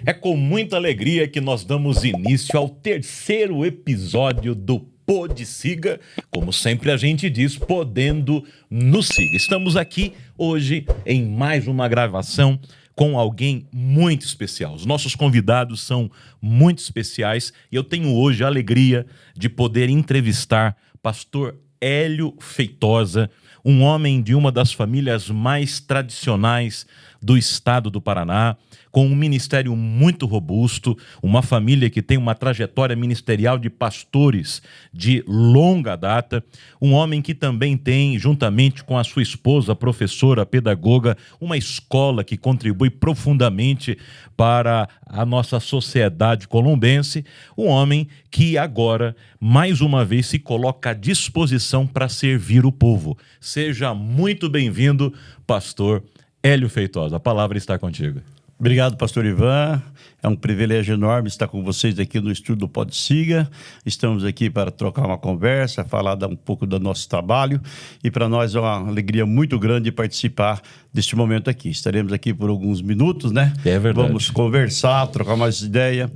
É com muita alegria que nós damos início ao terceiro episódio do Pod Siga, como sempre a gente diz, podendo nos siga. Estamos aqui hoje em mais uma gravação com alguém muito especial. Os nossos convidados são muito especiais e eu tenho hoje a alegria de poder entrevistar pastor Hélio Feitosa, um homem de uma das famílias mais tradicionais do estado do Paraná, com um ministério muito robusto, uma família que tem uma trajetória ministerial de pastores de longa data, um homem que também tem, juntamente com a sua esposa, professora, pedagoga, uma escola que contribui profundamente para a nossa sociedade colombense, um homem que agora, mais uma vez, se coloca à disposição para servir o povo. Seja muito bem-vindo, pastor Hélio Feitosa. A palavra está contigo. Obrigado, pastor Ivan. É um privilégio enorme estar com vocês aqui no estúdio do Pod Siga. Estamos aqui para trocar uma conversa, falar um pouco do nosso trabalho. E para nós é uma alegria muito grande participar deste momento aqui. Estaremos aqui por alguns minutos, né? É verdade. Vamos conversar, trocar mais ideia.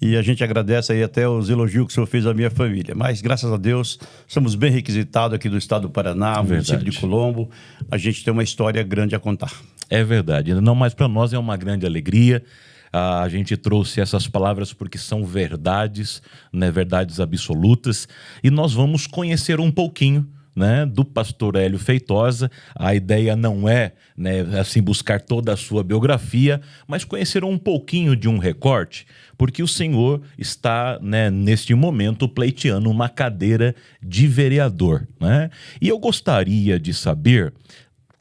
E a gente agradece aí até os elogios que o senhor fez à minha família. Mas, graças a Deus, somos bem requisitados aqui do estado do Paraná, município de Colombo. A gente tem uma história grande a contar. É verdade. Não, mas para nós é uma grande alegria. A gente trouxe essas palavras porque são verdades, né, verdades absolutas. E nós vamos conhecer um pouquinho, né, do pastor Hélio Feitosa. A ideia não é, né, assim, buscar toda a sua biografia, mas conhecer um pouquinho de um recorte, porque o senhor está, né, neste momento pleiteando uma cadeira de vereador, né? E eu gostaria de saber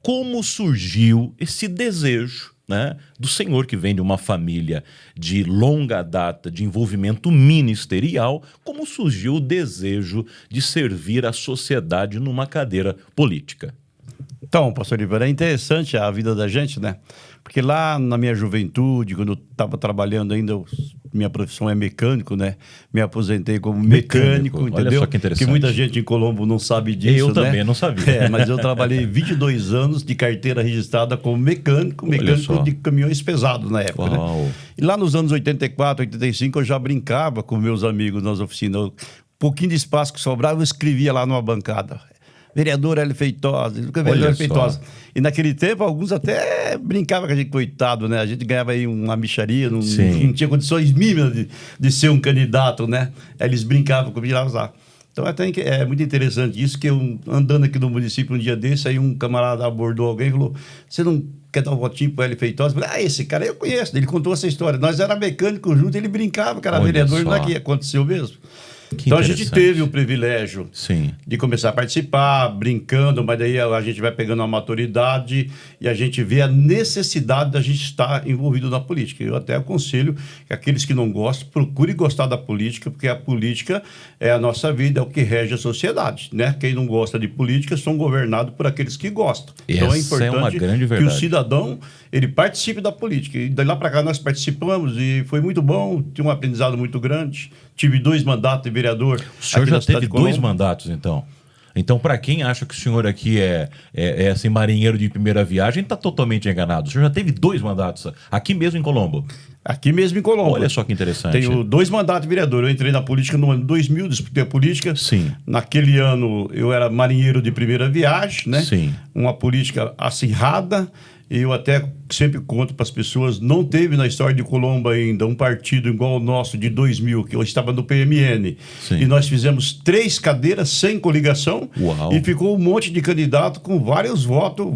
como surgiu esse desejo, né, do senhor que vem de uma família de longa data de envolvimento ministerial, como surgiu o desejo de servir a sociedade numa cadeira política? Então, pastor Ivan, é interessante a vida da gente, né? Porque lá na minha juventude, quando eu estava trabalhando ainda, minha profissão é mecânico, né? Me aposentei como mecânico, entendeu? Olha só que interessante. Que muita gente em Colombo não sabe disso, eu né? também não sabia. Mas eu trabalhei 22 anos de carteira registrada como mecânico de caminhões pesados na época, né? E lá nos anos 84, 85, eu já brincava com meus amigos nas oficinas. Um pouquinho de espaço que sobrava, eu escrevia lá numa bancada: vereador Hélio Feitosa, vereador Hélio Feitosa. E naquele tempo, alguns até brincavam com a gente, coitado, né? A gente ganhava aí uma mixaria, não tinha condições mínimas de ser um candidato, né? Aí eles brincavam comigo lá. Então é muito interessante isso, que eu, andando aqui no município um dia desse, aí um camarada abordou alguém e falou: você não quer dar um votinho pro Hélio Feitosa? Eu falei: esse cara eu conheço. Ele contou essa história. Nós era mecânico junto, ele brincava, que era vereador, não é que aconteceu mesmo. Então a gente teve o privilégio de começar a participar, brincando, mas daí a gente vai pegando uma maturidade e a gente vê a necessidade da gente estar envolvido na política. Eu até aconselho que aqueles que não gostam, procurem gostar da política, porque a política é a nossa vida, é o que rege a sociedade, né? Quem não gosta de política são governados por aqueles que gostam. Então é importante que o cidadão ele participe da política. E daí lá para cá nós participamos e foi muito bom, tive um aprendizado muito grande. Tive 2 mandatos de vereador. O senhor já teve 2 mandatos, então? Então, para quem acha que o senhor aqui é assim, marinheiro de primeira viagem, está totalmente enganado. O senhor já teve 2 mandatos, aqui mesmo em Colombo? Aqui mesmo em Colombo. Olha só que interessante. Tenho 2 mandatos de vereador. Eu entrei na política no ano 2000, disputei a política. Sim. Naquele ano eu era marinheiro de primeira viagem, né? Sim. Uma política acirrada. Eu até sempre conto para as pessoas, não teve na história de Colombo ainda um partido igual ao nosso de 2000, que eu estava no PMN. Sim. E nós fizemos 3 cadeiras sem coligação. Uau. E ficou um monte de candidato com vários votos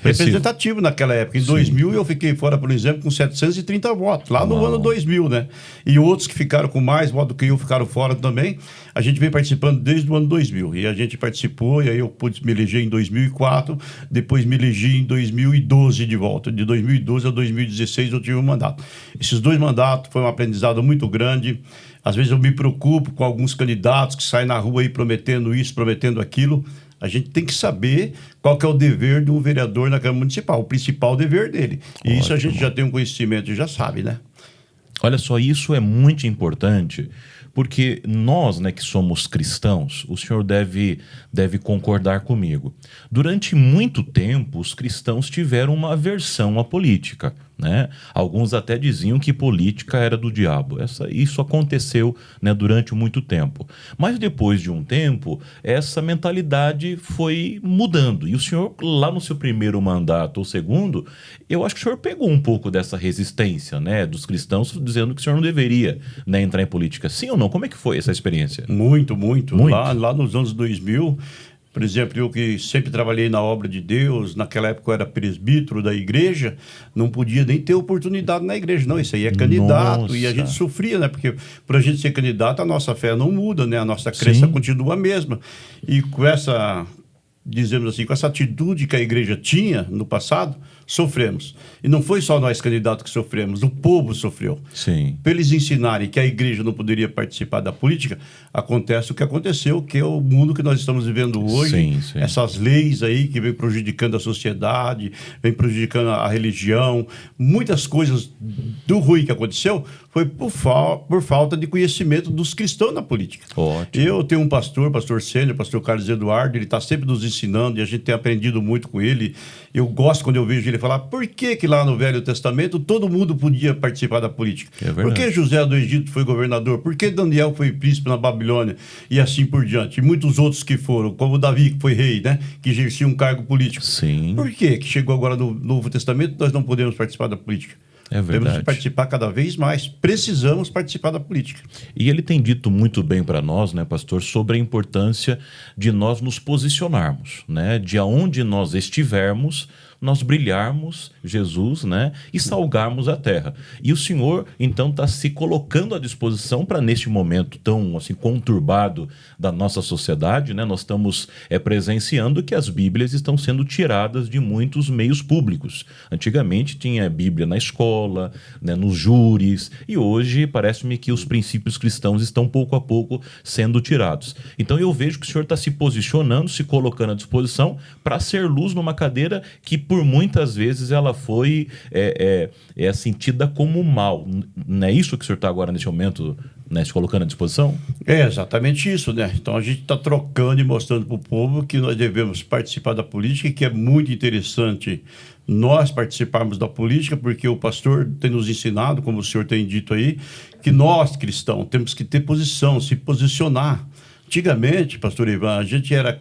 representativos naquela época. Em 2000 eu fiquei fora, por exemplo, com 730 votos, lá no ano 2000, né? E outros que ficaram com mais votos do que eu ficaram fora também. A gente vem participando desde o ano 2000. E a gente participou, e aí eu pude me eleger em 2004, depois me elegi em 2012 de volta. De 2012 a 2016 eu tive um mandato. Esses 2 mandatos foi um aprendizado muito grande. Às vezes eu me preocupo com alguns candidatos que saem na rua aí prometendo isso, prometendo aquilo. A gente tem que saber qual que é o dever de um vereador na Câmara Municipal, o principal dever dele. E Ótimo. Isso a gente já tem um conhecimento e já sabe, né? Olha só, isso é muito importante, porque nós, né, que somos cristãos, o senhor deve concordar comigo. Durante muito tempo, os cristãos tiveram uma aversão à política, né? Alguns até diziam que política era do diabo. Isso aconteceu, né, durante muito tempo. Mas depois de um tempo, essa mentalidade foi mudando. E o senhor, lá no seu primeiro mandato ou segundo, eu acho que o senhor pegou um pouco dessa resistência, né, dos cristãos dizendo que o senhor não deveria, né, entrar em política. Sim ou não? Como é que foi essa experiência? Muito. Lá nos anos 2000... Por exemplo, eu que sempre trabalhei na obra de Deus, naquela época eu era presbítero da igreja, não podia nem ter oportunidade na igreja. Não, isso aí é candidato. Nossa. E a gente sofria, né? Porque para a gente ser candidato, a nossa fé não muda, né? A nossa crença continua a mesma. E com essa, dizemos assim, com essa atitude que a igreja tinha no passado, sofremos. E não foi só nós candidatos que sofremos, o povo sofreu. Sim. Para eles ensinarem que a igreja não poderia participar da política, acontece o que aconteceu, que é o mundo que nós estamos vivendo hoje. Sim, sim. Essas leis aí que vem prejudicando a sociedade, vem prejudicando a religião, muitas coisas do ruim que aconteceu foi por falta de conhecimento dos cristãos na política. Ótimo. Eu tenho um pastor sênior, pastor Carlos Eduardo, ele está sempre nos ensinando e a gente tem aprendido muito com ele. Eu gosto quando eu vejo ele falar por que lá no Velho Testamento todo mundo podia participar da política. É verdade. Por que José do Egito foi governador? Por que Daniel foi príncipe na Babilônia? E assim por diante. E muitos outros que foram, como Davi, que foi rei, né? Que exercia um cargo político. Sim. Por que chegou agora no Novo Testamento nós não podemos participar da política? É verdade. Temos que participar cada vez mais. Precisamos participar da política. E ele tem dito muito bem para nós, né, pastor, sobre a importância de nós nos posicionarmos, né? De aonde nós estivermos, nós brilharmos Jesus, né, e salgarmos a terra. E o senhor, então, está se colocando à disposição para, neste momento tão assim, conturbado da nossa sociedade, né, nós estamos presenciando que as Bíblias estão sendo tiradas de muitos meios públicos. Antigamente tinha Bíblia na escola, né, nos júris, e hoje parece-me que os princípios cristãos estão pouco a pouco sendo tirados. Então eu vejo que o senhor está se posicionando, se colocando à disposição para ser luz numa cadeira que por muitas vezes ela foi sentida como mal. Não é isso que o senhor está agora nesse momento, né, se colocando à disposição? É exatamente isso, né? Então a gente está trocando e mostrando para o povo que nós devemos participar da política, que é muito interessante nós participarmos da política, porque o pastor tem nos ensinado, como o senhor tem dito aí, que nós cristãos temos que ter posição, se posicionar. Antigamente, pastor Ivan, a gente era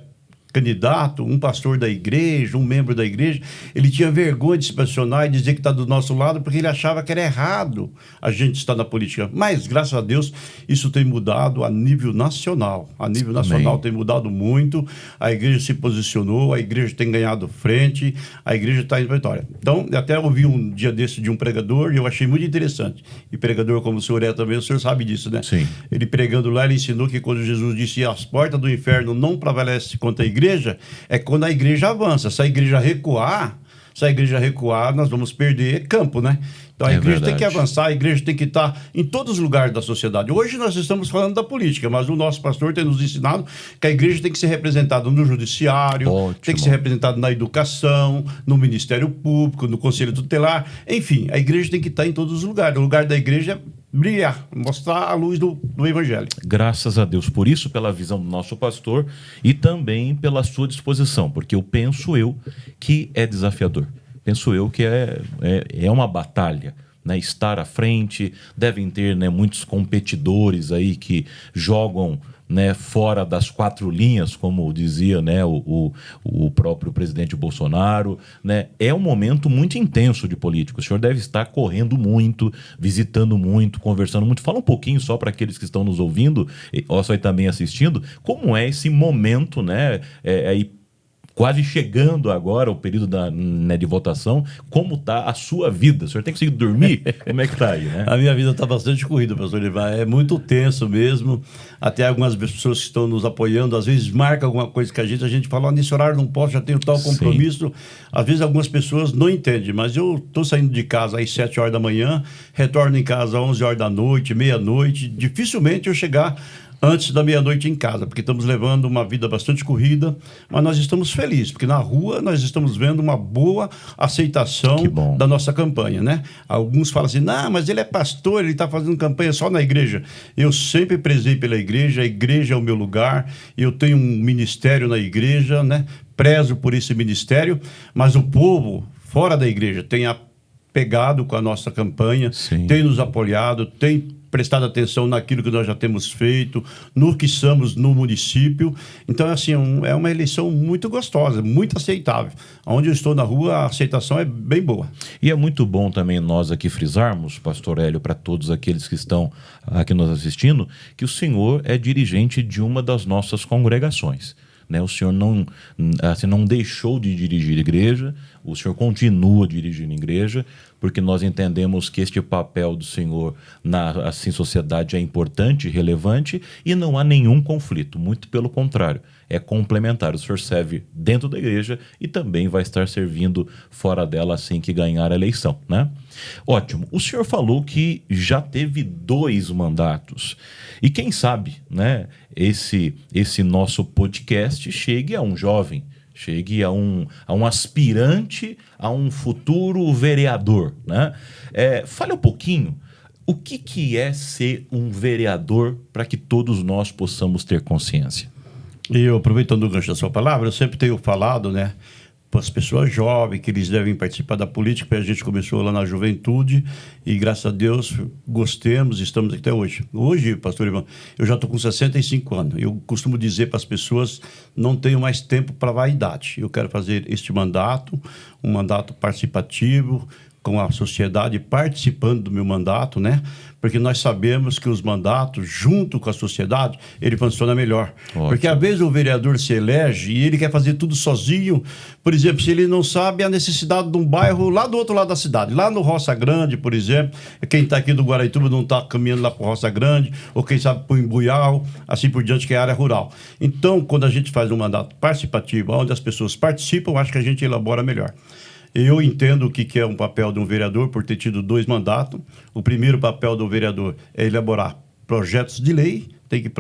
candidato, um pastor da igreja, um membro da igreja, ele tinha vergonha de se posicionar e dizer que está do nosso lado porque ele achava que era errado a gente estar na política. Mas, graças a Deus, isso tem mudado a nível nacional. A nível nacional tem mudado muito, a igreja se posicionou, a igreja tem ganhado frente, a igreja está em vitória. Então, eu até ouvi um dia desse de um pregador e eu achei muito interessante. E pregador como o senhor é também, o senhor sabe disso, né? Sim. Ele pregando lá, ele ensinou que quando Jesus disse as portas do inferno não prevalecem contra a igreja, é quando a igreja avança. Se a igreja recuar, nós vamos perder campo, né? Então a igreja tem que avançar, a igreja tem que estar em todos os lugares da sociedade. Hoje nós estamos falando da política, mas o nosso pastor tem nos ensinado que a igreja tem que ser representada no judiciário, tem que ser representada na educação, no Ministério Público, no Conselho Tutelar, enfim, a igreja tem que estar em todos os lugares. O lugar da igreja é brilhar, mostrar a luz do Evangelho. Graças a Deus por isso, pela visão do nosso pastor e também pela sua disposição, porque eu penso que é desafiador. Penso eu que é uma batalha, né? Estar à frente, devem ter, né, muitos competidores aí que jogam, né, fora das quatro linhas, como dizia, né, o próprio presidente Bolsonaro, né? É um momento muito intenso de política. O senhor deve estar correndo muito, visitando muito, conversando muito. Fala um pouquinho só para aqueles que estão nos ouvindo, ou só também assistindo, como é esse momento, né, aí quase chegando agora o período de votação, como está a sua vida? O senhor tem conseguido dormir? Como é que está aí, né? A minha vida está bastante corrida, pastor Ivan. É muito tenso mesmo. Até algumas pessoas que estão nos apoiando, às vezes marca alguma coisa que a gente fala, nesse horário não posso, já tenho tal compromisso. Sim. Às vezes algumas pessoas não entendem, mas eu estou saindo de casa às 7 horas da manhã, retorno em casa às 11 horas da noite, meia-noite. Dificilmente eu chegar antes da meia-noite em casa, porque estamos levando uma vida bastante corrida, mas nós estamos felizes, porque na rua nós estamos vendo uma boa aceitação da nossa campanha, né? Alguns falam assim, não, mas ele é pastor, ele está fazendo campanha só na igreja. Eu sempre prezei pela igreja, a igreja é o meu lugar, eu tenho um ministério na igreja, né? Prezo por esse ministério, mas o povo fora da igreja tem a pegado com a nossa campanha, Sim. tem nos apoiado, tem prestado atenção naquilo que nós já temos feito, no que somos no município. Então, assim, é uma eleição muito gostosa, muito aceitável. Onde eu estou na rua, a aceitação é bem boa. E é muito bom também nós aqui frisarmos, pastor Hélio, para todos aqueles que estão aqui nos assistindo, que o senhor é dirigente de uma das nossas congregações. Né? O senhor não deixou de dirigir igreja, o senhor continua dirigindo igreja, porque nós entendemos que este papel do senhor na sociedade é importante, relevante, e não há nenhum conflito, muito pelo contrário, é complementar. O senhor serve dentro da igreja e também vai estar servindo fora dela assim que ganhar a eleição, né? Ótimo. O senhor falou que já teve 2 mandatos. E quem sabe, né, esse nosso podcast chegue a um jovem, chegue a um aspirante a um futuro vereador, né? Fale um pouquinho, o que é ser um vereador para que todos nós possamos ter consciência? E eu, aproveitando o gancho da sua palavra, eu sempre tenho falado, né, para as pessoas jovens, que eles devem participar da política, porque a gente começou lá na juventude e, graças a Deus, gostemos e estamos aqui até hoje. Hoje, pastor Ivan, eu já estou com 65 anos. Eu costumo dizer para as pessoas, não tenho mais tempo para vaidade. Eu quero fazer este mandato, um mandato participativo, com a sociedade participando do meu mandato, né? Porque nós sabemos que os mandatos, junto com a sociedade, ele funciona melhor. Ótimo. Porque às vezes o vereador se elege e ele quer fazer tudo sozinho. Por exemplo, se ele não sabe a necessidade de um bairro lá do outro lado da cidade, lá no Roça Grande, por exemplo, quem está aqui do Guaraituba não está caminhando lá para o Roça Grande, ou quem sabe para o Embuial, assim por diante, que é a área rural. Então, quando a gente faz um mandato participativo, onde as pessoas participam, acho que a gente elabora melhor. Eu entendo o que é um papel de um vereador por ter tido 2 mandatos. O primeiro papel do vereador é elaborar projetos de lei, tem que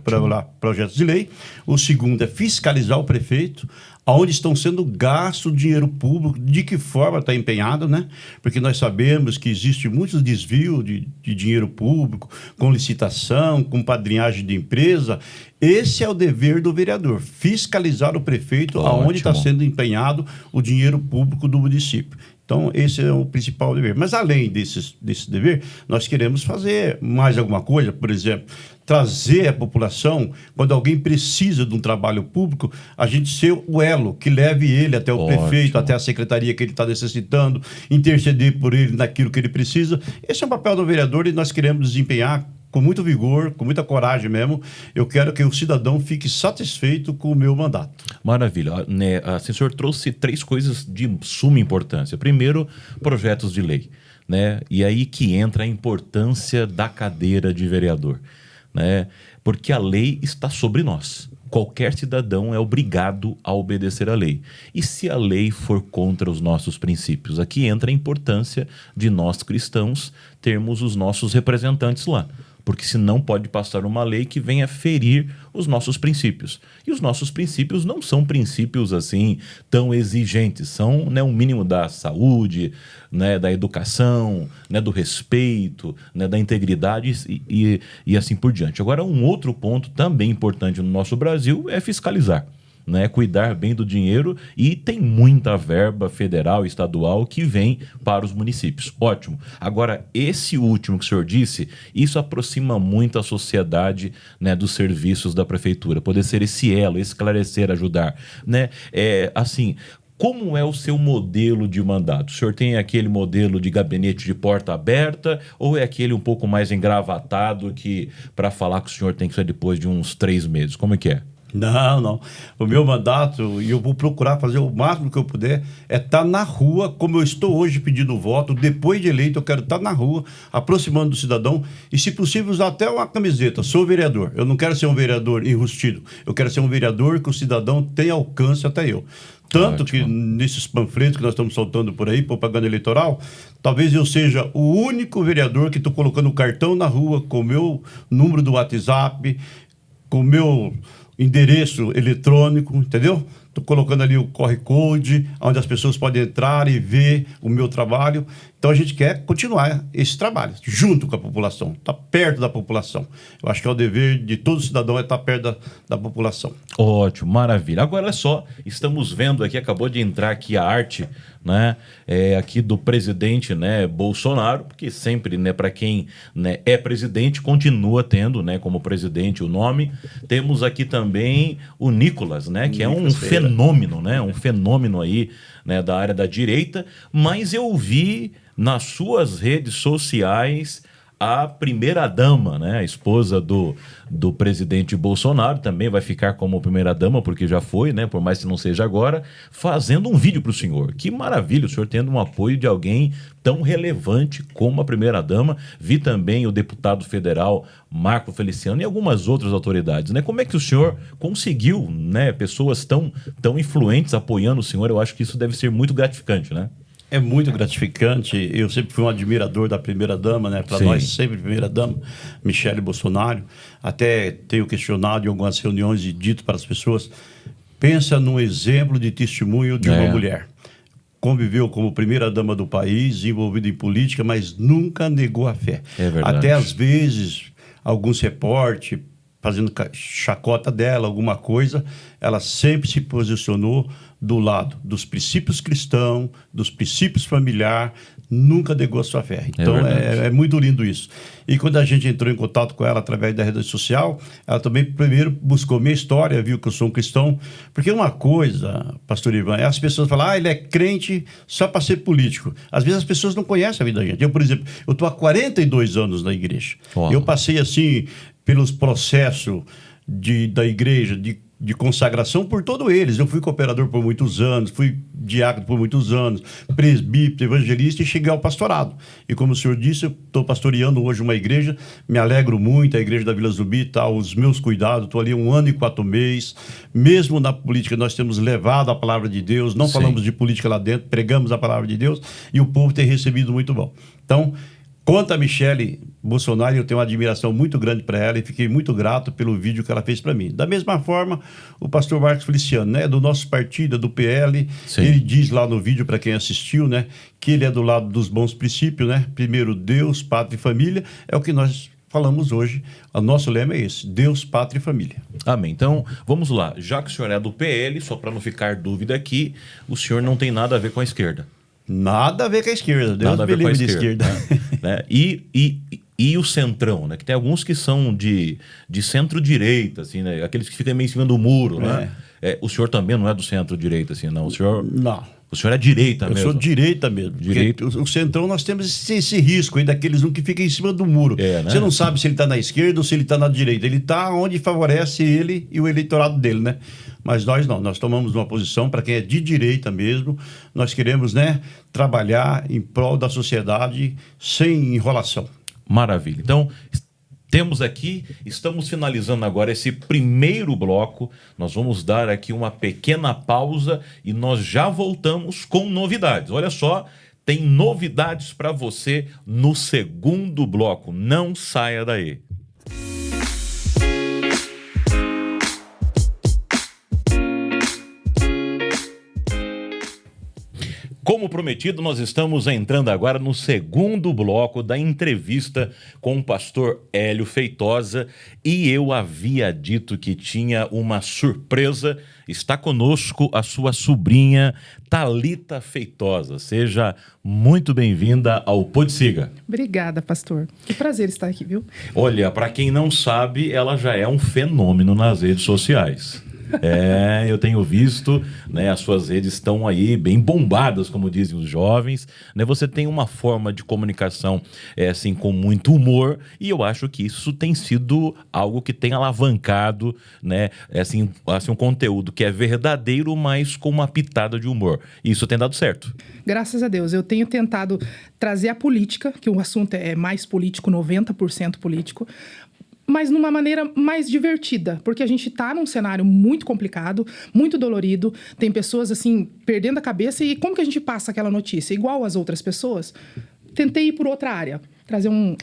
elaborar projetos de lei. O segundo é fiscalizar o prefeito, aonde estão sendo gasto o dinheiro público, de que forma está empenhado, né? Porque nós sabemos que existe muitos desvios de dinheiro público, com licitação, com padrinhagem de empresa. Esse é o dever do vereador, fiscalizar o prefeito, aonde está sendo empenhado o dinheiro público do município. Então, esse é o principal dever. Mas, além desse dever, nós queremos fazer mais alguma coisa, por exemplo, trazer a população, quando alguém precisa de um trabalho público, a gente ser o elo que leve ele até o prefeito, até a secretaria que ele está necessitando, interceder por ele naquilo que ele precisa. Esse é o papel do vereador e nós queremos desempenhar com muito vigor, com muita coragem mesmo. Eu quero que o cidadão fique satisfeito com o meu mandato. Maravilha. Né, o senhor trouxe 3 coisas de suma importância. Primeiro, projetos de lei, né? E aí que entra a importância da cadeira de vereador, né? Porque a lei está sobre nós. Qualquer cidadão é obrigado a obedecer à lei. E se a lei for contra os nossos princípios? Aqui entra a importância de nós cristãos termos os nossos representantes lá. Porque senão pode passar uma lei que venha ferir os nossos princípios. E os nossos princípios não são princípios assim tão exigentes, são, né, um mínimo da saúde, né, da educação, né, do respeito, né, da integridade e assim por diante. Agora, um outro ponto também importante no nosso Brasil é fiscalizar. Né, cuidar bem do dinheiro, e tem muita verba federal e estadual que vem para os municípios. Ótimo. Agora, esse último que o senhor disse, isso aproxima muito a sociedade, né, dos serviços da prefeitura. Poder ser esse elo, esclarecer, ajudar. Né? Assim, como é o seu modelo de mandato? O senhor tem aquele modelo de gabinete de porta aberta ou é aquele um pouco mais engravatado que para falar que o senhor tem que ser depois de uns 3 meses? Como é que é? Não. O meu mandato, e eu vou procurar fazer o máximo que eu puder, é estar na rua, como eu estou hoje pedindo voto. Depois de eleito, eu quero estar na rua, aproximando do cidadão e, se possível, usar até uma camiseta. Sou vereador. Eu não quero ser um vereador enrustido. Eu quero ser um vereador que o cidadão tenha alcance até eu. Tanto que nesses panfletos que nós estamos soltando por aí, propaganda eleitoral, talvez eu seja o único vereador que estou colocando o cartão na rua com o meu número do WhatsApp, com o meu endereço eletrônico, entendeu? Estou colocando ali o QR Code, onde as pessoas podem entrar e ver o meu trabalho. Então, a gente quer continuar esse trabalho, junto com a população, estar perto da população. Eu acho que é o dever de todo cidadão estar perto da população. Ótimo, maravilha. Agora, olha só, estamos vendo aqui, acabou de entrar aqui a arte, né, aqui do presidente, né, Bolsonaro, porque sempre, né, para quem, né, é presidente, continua tendo, né, como presidente o nome. Temos aqui também o Nicolas, né, que é um fenômeno, né, um fenômeno aí, né, da área da direita, mas eu vi nas suas redes sociais a primeira-dama, né, a esposa do presidente Bolsonaro, também vai ficar como primeira-dama, porque já foi, né, por mais que não seja agora, fazendo um vídeo para o senhor. Que maravilha, o senhor tendo um apoio de alguém tão relevante como a primeira-dama. Vi também o deputado federal Marco Feliciano e algumas outras autoridades, né? Como é que o senhor conseguiu, né, pessoas tão influentes apoiando o senhor? Eu acho que isso deve ser muito gratificante, né? É muito gratificante. Eu sempre fui um admirador da primeira-dama, né? Para nós, sempre primeira-dama, Michele Bolsonaro. Até tenho questionado em algumas reuniões e dito para as pessoas: pensa num exemplo de testemunho de uma mulher. Conviveu como primeira-dama do país, envolvida em política, mas nunca negou a fé. É verdade. Até às vezes, alguns repórteres fazendo chacota dela, alguma coisa, ela sempre se posicionou do lado dos princípios cristãos, dos princípios familiares, nunca negou a sua fé. Então, é muito lindo isso. E quando a gente entrou em contato com ela através da rede social, ela também primeiro buscou minha história, viu que eu sou um cristão. Porque uma coisa, pastor Ivan, é as pessoas falam, ele é crente só para ser político. Às vezes as pessoas não conhecem a vida da gente. Eu, por exemplo, eu estou há 42 anos na igreja. Uau. Eu passei, assim, pelos processos da igreja, de consagração por todos eles. Eu fui cooperador por muitos anos, fui diácono por muitos anos, presbítero, evangelista, e cheguei ao pastorado. E como o senhor disse, eu estou pastoreando hoje uma igreja, me alegro muito, a igreja da Vila Zumbi, tá os meus cuidados, estou ali 1 ano e 4 meses. Mesmo na política, nós temos levado a palavra de Deus, não falamos de política lá dentro, pregamos a palavra de Deus, e o povo tem recebido muito bom. Então, quanto a Michele Bolsonaro, eu tenho uma admiração muito grande para ela e fiquei muito grato pelo vídeo que ela fez para mim. Da mesma forma, o pastor Marcos Feliciano, né, do nosso partido, do PL, ele diz lá no vídeo, para quem assistiu, né, que ele é do lado dos bons princípios, né? Primeiro Deus, pátria e família, é o que nós falamos hoje. O nosso lema é esse: Deus, pátria e família. Amém. Então, vamos lá. Já que o senhor é do PL, só para não ficar dúvida aqui, o senhor não tem nada a ver com a esquerda. Nada a ver com a esquerda. Deus me livre de esquerda. Né? E o centrão, né? Que tem alguns que são de centro-direita, assim, né? Aqueles que ficam meio em cima do muro, né? O senhor também não é do centro-direita, assim, não? O senhor... Não. O senhor é direita mesmo? Eu sou direita mesmo. Direita. O centrão, nós temos esse risco aí daqueles que ficam em cima do muro. Né? Você não sabe se ele está na esquerda ou se ele está na direita. Ele está onde favorece ele e o eleitorado dele, né? Mas nós não. Nós tomamos uma posição para quem é de direita mesmo. Nós queremos, né, trabalhar em prol da sociedade sem enrolação. Maravilha. Então, temos aqui, estamos finalizando agora esse primeiro bloco. Nós vamos dar aqui uma pequena pausa e nós já voltamos com novidades. Olha só, tem novidades para você no segundo bloco. Não saia daí. Como prometido, nós estamos entrando agora no segundo bloco da entrevista com o pastor Hélio Feitosa, e eu havia dito que tinha uma surpresa. Está conosco a sua sobrinha Thalita Feitosa. Seja muito bem-vinda ao Podsiga. Obrigada, pastor. Que prazer estar aqui, viu? Olha, para quem não sabe, ela já é um fenômeno nas redes sociais. Eu tenho visto, né, as suas redes estão aí bem bombadas, como dizem os jovens, né? Você tem uma forma de comunicação assim, com muito humor, e eu acho que isso tem sido algo que tem alavancado, né, assim, um conteúdo que é verdadeiro, mas com uma pitada de humor. E isso tem dado certo. Graças a Deus. Eu tenho tentado trazer a política, que o assunto é mais político, 90% político, mas numa maneira mais divertida, porque a gente está num cenário muito complicado, muito dolorido, tem pessoas, assim, perdendo a cabeça, e como que a gente passa aquela notícia? Igual as outras pessoas? Tentei ir por outra área, trazer um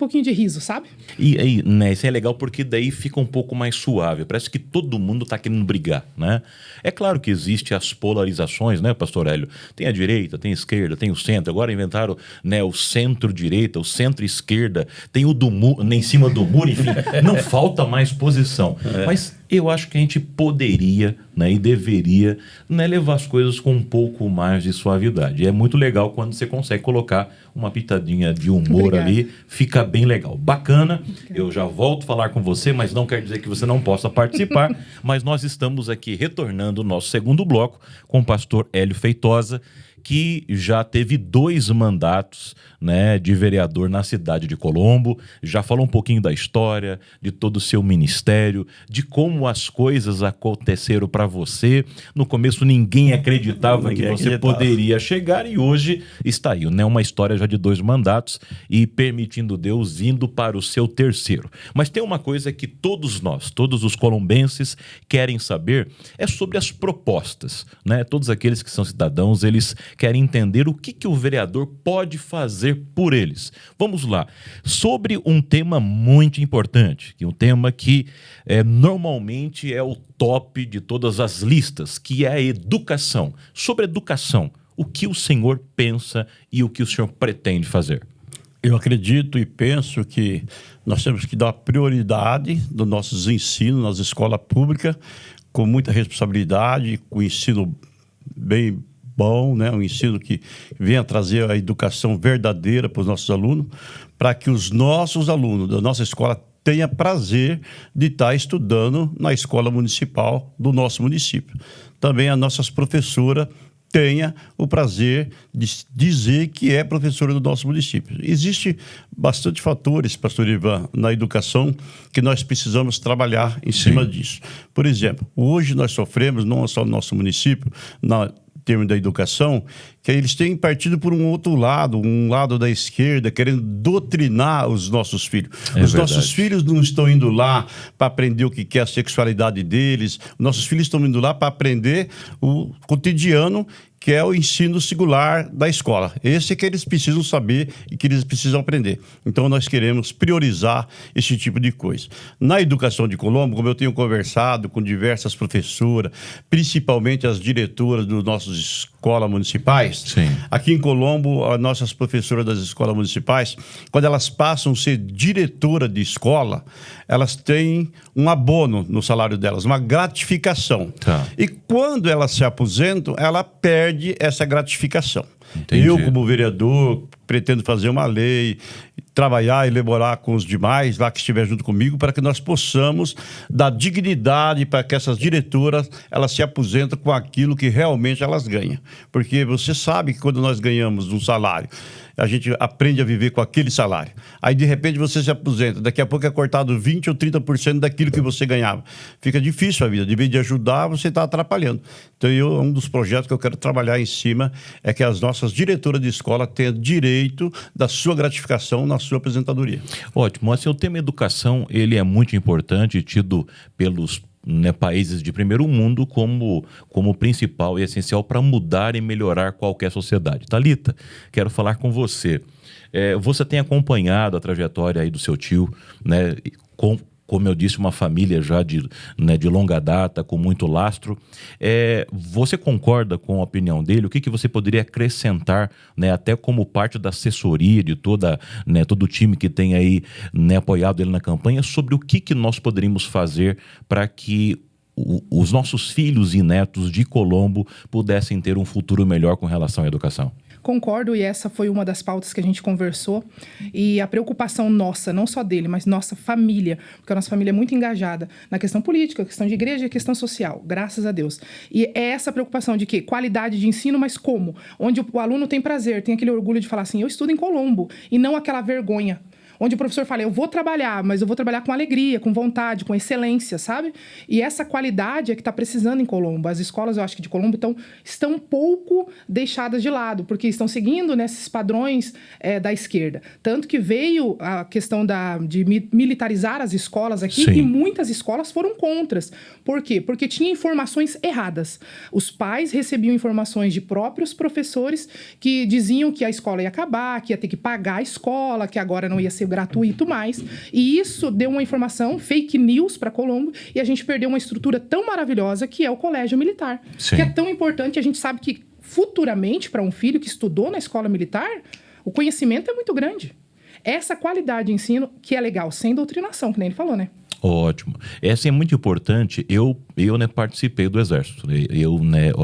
pouquinho de riso, sabe? E aí, né, isso é legal porque daí fica um pouco mais suave. Parece que todo mundo está querendo brigar, né? É claro que existe as polarizações, né, pastor Hélio? Tem a direita, tem a esquerda, tem o centro. Agora inventaram, né, o centro-direita, o centro-esquerda, tem o do muro, em cima do muro, enfim. Não falta mais posição. Mas eu acho que a gente poderia, né, e deveria, né, levar as coisas com um pouco mais de suavidade. E é muito legal quando você consegue colocar uma pitadinha de humor ali, fica bem legal. Bacana, eu já volto a falar com você, mas não quer dizer que você não possa participar, mas nós estamos aqui retornando o nosso segundo bloco com o pastor Hélio Feitosa, que já teve 2 mandatos, né, de vereador na cidade de Colombo, já falou um pouquinho da história, de todo o seu ministério, de como as coisas aconteceram para você. No começo ninguém acreditava que você poderia chegar e hoje está aí, né, uma história já de 2 mandatos e permitindo Deus indo para o seu 3º. Mas tem uma coisa que todos nós, todos os colombenses querem saber, é sobre as propostas, né? Todos aqueles que são cidadãos, eles querem entender o que o vereador pode fazer por eles. Vamos lá. Sobre um tema muito importante, que é um tema que normalmente é o top de todas as listas, que é a educação. Sobre educação, o que o senhor pensa e o que o senhor pretende fazer? Eu acredito e penso que nós temos que dar prioridade dos nossos ensinos nas escolas públicas, com muita responsabilidade, com ensino bem bom, né? Um ensino que venha trazer a educação verdadeira para os nossos alunos, para que os nossos alunos da nossa escola tenham prazer de estar estudando na escola municipal do nosso município. Também as nossas professoras tenha o prazer de dizer que é professora do nosso município. Existem bastante fatores, pastor Ivan, na educação que nós precisamos trabalhar em cima disso. Por exemplo, hoje nós sofremos, não só no nosso município, termos da educação, que eles têm partido por um outro lado, um lado da esquerda, querendo doutrinar os nossos filhos. Os nossos filhos não estão indo lá para aprender o que é a sexualidade deles, nossos filhos estão indo lá para aprender o cotidiano, que é o ensino singular da escola. Esse é que eles precisam saber e que eles precisam aprender. Então, nós queremos priorizar esse tipo de coisa. Na educação de Colombo, como eu tenho conversado com diversas professoras, principalmente as diretoras das nossas escolas municipais, aqui em Colombo, as nossas professoras das escolas municipais, quando elas passam a ser diretora de escola, elas têm um abono no salário delas, uma gratificação. E quando elas se aposentam, ela perde essa gratificação. Entendi. Eu, como vereador, pretendo fazer uma lei, trabalhar e elaborar com os demais lá que estiver junto comigo, para que nós possamos dar dignidade para que essas diretoras elas se aposentem com aquilo que realmente elas ganham. Porque você sabe que quando nós ganhamos um salário, a gente aprende a viver com aquele salário. Aí, de repente, você se aposenta. Daqui a pouco é cortado 20% ou 30% daquilo que você ganhava. Fica difícil a vida. De vez de ajudar, você está atrapalhando. Então, um dos projetos que eu quero trabalhar em cima é que as nossas diretoras de escola tenham direito da sua gratificação na sua aposentadoria. Ótimo. Assim, o tema educação, ele é muito importante, tido pelos países de primeiro mundo como principal e essencial para mudar e melhorar qualquer sociedade. Thalita, quero falar com você. Você tem acompanhado a trajetória aí do seu tio, né? Como eu disse, uma família já de longa data, com muito lastro. Você concorda com a opinião dele? O que você poderia acrescentar, né, até como parte da assessoria de todo o time que tem aí, né, apoiado ele na campanha, sobre o que nós poderíamos fazer para que os nossos filhos e netos de Colombo pudessem ter um futuro melhor com relação à educação? Concordo, e essa foi uma das pautas que a gente conversou. E a preocupação nossa, não só dele, mas nossa família, porque a nossa família é muito engajada na questão política, questão de igreja e questão social, graças a Deus. E é essa preocupação de que qualidade de ensino, mas como? Onde o aluno tem prazer, tem aquele orgulho de falar assim, eu estudo em Colombo, e não aquela vergonha. Onde o professor fala, eu vou trabalhar, mas eu vou trabalhar com alegria, com vontade, com excelência, sabe? E essa qualidade é que está precisando em Colombo. As escolas, eu acho que de Colombo estão um pouco deixadas de lado, porque estão seguindo nesses padrões da esquerda. Tanto que veio a questão de militarizar as escolas aqui. Sim. E muitas escolas foram contras. Por quê? Porque tinha informações erradas. Os pais recebiam informações de próprios professores que diziam que a escola ia acabar, que ia ter que pagar a escola, que agora não ia ser gratuito mais. E isso deu uma informação, fake news para Colombo, e a gente perdeu uma estrutura tão maravilhosa que é o colégio militar. Sim. Que é tão importante, a gente sabe que futuramente, para um filho que estudou na escola militar, o conhecimento é muito grande. Essa qualidade de ensino que é legal, sem doutrinação, que nem ele falou, né? Ótimo. Essa é muito importante. Eu participei do Exército. Eu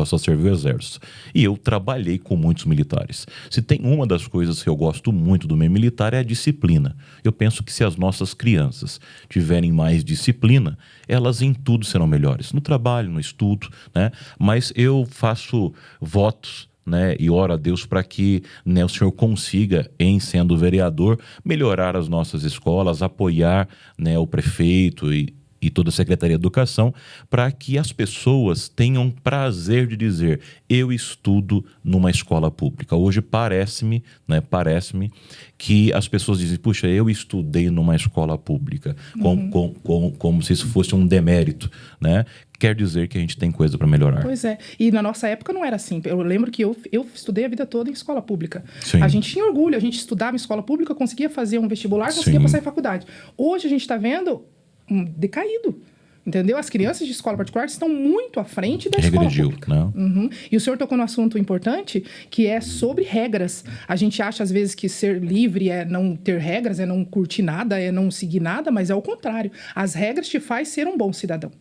só servi o Exército. E eu trabalhei com muitos militares. Se tem uma das coisas que eu gosto muito do meio militar é a disciplina. Eu penso que se as nossas crianças tiverem mais disciplina, elas em tudo serão melhores. No trabalho, no estudo, né? Mas eu faço votos, né, e oro a Deus para que, né, o senhor consiga, em sendo vereador, melhorar as nossas escolas, apoiar, né, o prefeito e toda a Secretaria de Educação, para que as pessoas tenham prazer de dizer: eu estudo numa escola pública. Hoje parece-me que as pessoas dizem: puxa, eu estudei numa escola pública, como se isso fosse um demérito, né? Quer dizer que a gente tem coisa para melhorar. Pois é. E na nossa época não era assim. Eu lembro que eu estudei a vida toda em escola pública. Sim. A gente tinha orgulho, a gente estudava em escola pública, conseguia fazer um vestibular, conseguia passar em faculdade. Hoje a gente está vendo decaído. Entendeu? As crianças de escola particular estão muito à frente da escola pública. Não? Uhum. E o senhor tocou num assunto importante, que é sobre regras. A gente acha, às vezes, que ser livre é não ter regras, é não curtir nada, é não seguir nada, mas é o contrário. As regras te fazem ser um bom cidadão.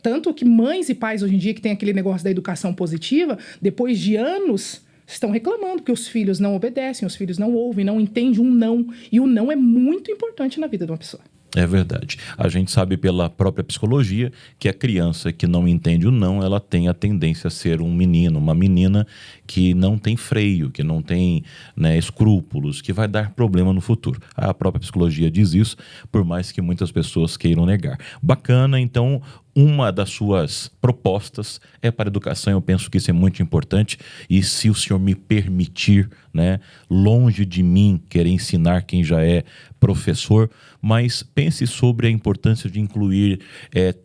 Tanto que mães e pais, hoje em dia, que tem aquele negócio da educação positiva, depois de anos, estão reclamando que os filhos não obedecem, os filhos não ouvem, não entendem um não. E o não é muito importante na vida de uma pessoa. É verdade. A gente sabe pela própria psicologia que a criança que não entende o não, ela tem a tendência a ser um menino, uma menina que não tem freio, que não tem, né, escrúpulos, que vai dar problema no futuro. A própria psicologia diz isso, por mais que muitas pessoas queiram negar. Bacana, então, uma das suas propostas é para a educação. Eu penso que isso é muito importante e, se o senhor me permitir, né, longe de mim querer ensinar quem já é professor, mas pense sobre a importância de incluir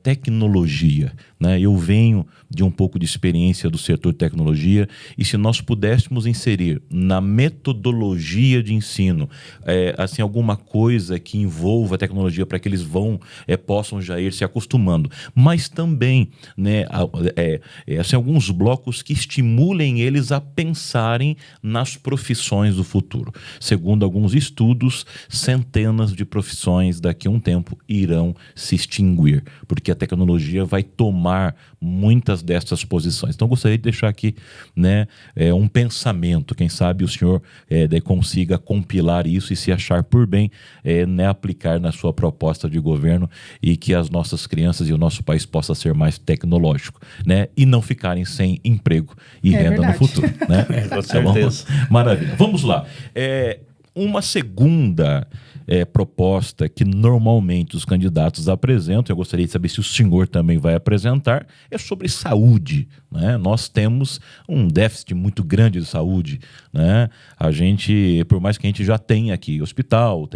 tecnologia, né? Eu venho de um pouco de experiência do setor de tecnologia, e se nós pudéssemos inserir na metodologia de ensino assim, alguma coisa que envolva a tecnologia para que eles possam já ir se acostumando, mas também, né, assim, alguns blocos que estimulem eles a pensarem nas profissões do futuro. Segundo alguns estudos, centenas de profissões daqui a um tempo irão se extinguir, porque a tecnologia vai tomar muitas dessas posições. Então, gostaria de deixar aqui, né, um pensamento. Quem sabe o senhor daí consiga compilar isso e, se achar por bem, né, aplicar na sua proposta de governo, e que as nossas crianças e o nosso país possa ser mais tecnológico, né, e não ficarem sem emprego e renda verdade. no futuro, né? Com certeza. Maravilha. Vamos lá. Uma segunda proposta que normalmente os candidatos apresentam, eu gostaria de saber se o senhor também vai apresentar, é sobre saúde, né? Nós temos um déficit muito grande de saúde, né? A gente, por mais que a gente já tenha aqui hospital,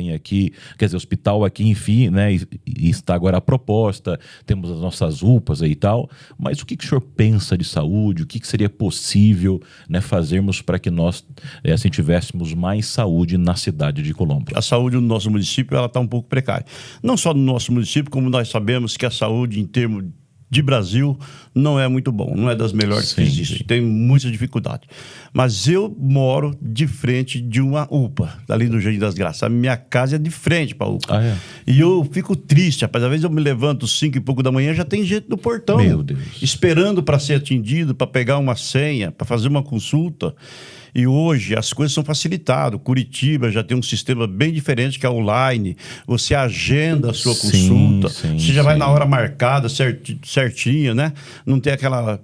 hospital aqui, enfim, né? E está agora a proposta, temos as nossas UPAs e tal, mas o que o senhor pensa de saúde? O que seria possível, né, fazermos para que nós assim, tivéssemos mais saúde na cidade de Colombo? A saúde no nosso município está um pouco precária. Não só no nosso município, como nós sabemos que a saúde em termos de Brasil não é muito bom, não é das melhores que existe, tem muita dificuldade. Mas eu moro de frente de uma UPA, ali no Jardim das Graças. A minha casa é de frente para a UPA. E eu fico triste, rapaz. Às vezes eu me levanto 5 e pouco da manhã, já tem gente no portão. Meu Deus. Esperando para ser atendido, para pegar uma senha, para fazer uma consulta. E hoje as coisas são facilitadas. Curitiba já tem um sistema bem diferente, que é online. Você agenda a sua consulta. Você já vai na hora marcada, certinho, né? Não tem aquela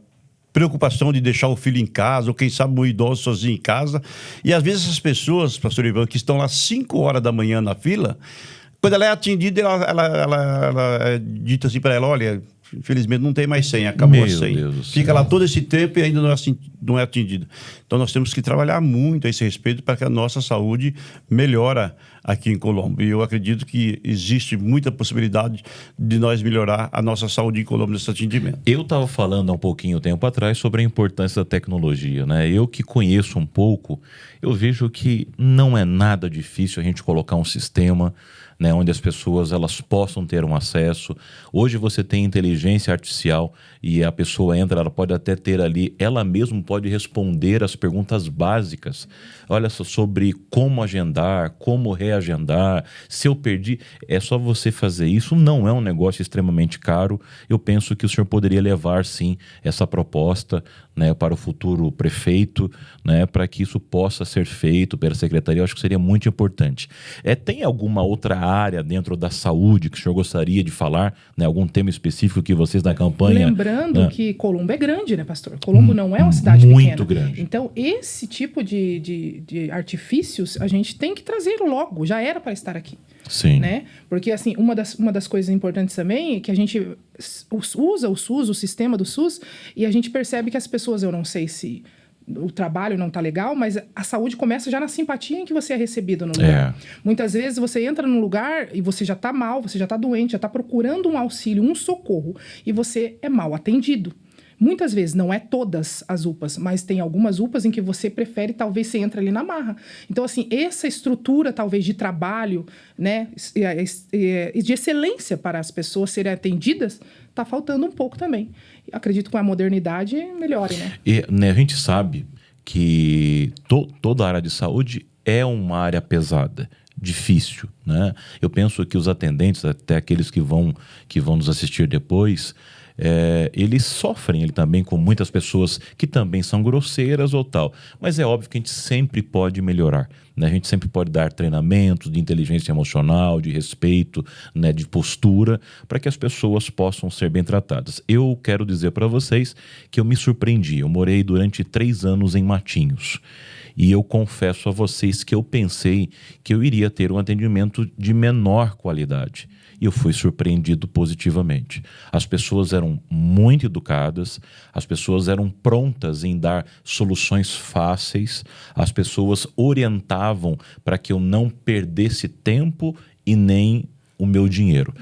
preocupação de deixar o filho em casa, ou quem sabe um idoso sozinho em casa. E às vezes essas pessoas, pastor Ivan, que estão lá 5 horas da manhã na fila, quando ela é atendida, ela é dita assim para ela: olha, infelizmente não tem mais senha, acabou a senha. Deus do céu. Fica lá todo esse tempo e ainda não é atendido. Então nós temos que trabalhar muito a esse respeito para que a nossa saúde melhore aqui em Colombo. E eu acredito que existe muita possibilidade de nós melhorar a nossa saúde em Colombo nesse atendimento. Eu estava falando há um pouquinho tempo atrás sobre a importância da tecnologia, né? Eu que conheço um pouco, eu vejo que não é nada difícil a gente colocar um sistema, né, onde as pessoas elas possam ter um acesso. Hoje você tem inteligência artificial e a pessoa entra, ela pode até ter ali, ela mesma pode responder as perguntas básicas. Olha só, sobre como agendar, como reagendar, se eu perdi, é só você fazer isso. Não é um negócio extremamente caro. Eu penso que o senhor poderia levar, sim, essa proposta, né, para o futuro prefeito, né, para que isso possa ser feito pela secretaria. Eu acho que seria muito importante. Tem alguma outra área dentro da saúde que o senhor gostaria de falar, né, algum tema específico que vocês na campanha... Lembrando que Colombo é grande, né, pastor? Colombo não é uma cidade muito pequena. Grande. Então, esse tipo de artifícios a gente tem que trazer logo. Já era para estar aqui. Sim. Né? Porque, assim, uma das coisas importantes também é que a gente usa o SUS, o sistema do SUS, e a gente percebe que as pessoas, eu não sei se o trabalho não está legal, mas a saúde começa já na simpatia em que você é recebido no lugar. Muitas vezes você entra num lugar e você já está mal, você já está doente, já está procurando um auxílio, um socorro, e você é mal atendido. Muitas vezes, não é todas as UPAs, mas tem algumas UPAs em que você prefere, talvez você entra ali na marra. Então, assim, essa estrutura, talvez, de trabalho, né, e de excelência para as pessoas serem atendidas, está faltando um pouco também. Acredito que com a modernidade melhore, né? E, né, a gente sabe que toda a área de saúde é uma área pesada, difícil, né? Eu penso que os atendentes, até aqueles que vão nos assistir depois... eles sofrem também com muitas pessoas que também são grosseiras ou tal. Mas é óbvio que a gente sempre pode melhorar, né? A gente sempre pode dar treinamentos de inteligência emocional, de respeito, né, de postura, para que as pessoas possam ser bem tratadas. Eu quero dizer para vocês que eu me surpreendi. Eu morei durante 3 anos em Matinhos. E eu confesso a vocês que eu pensei que eu iria ter um atendimento de menor qualidade. E eu fui surpreendido positivamente. As pessoas eram muito educadas, as pessoas eram prontas em dar soluções fáceis, as pessoas orientavam para que eu não perdesse tempo e nem o meu dinheiro.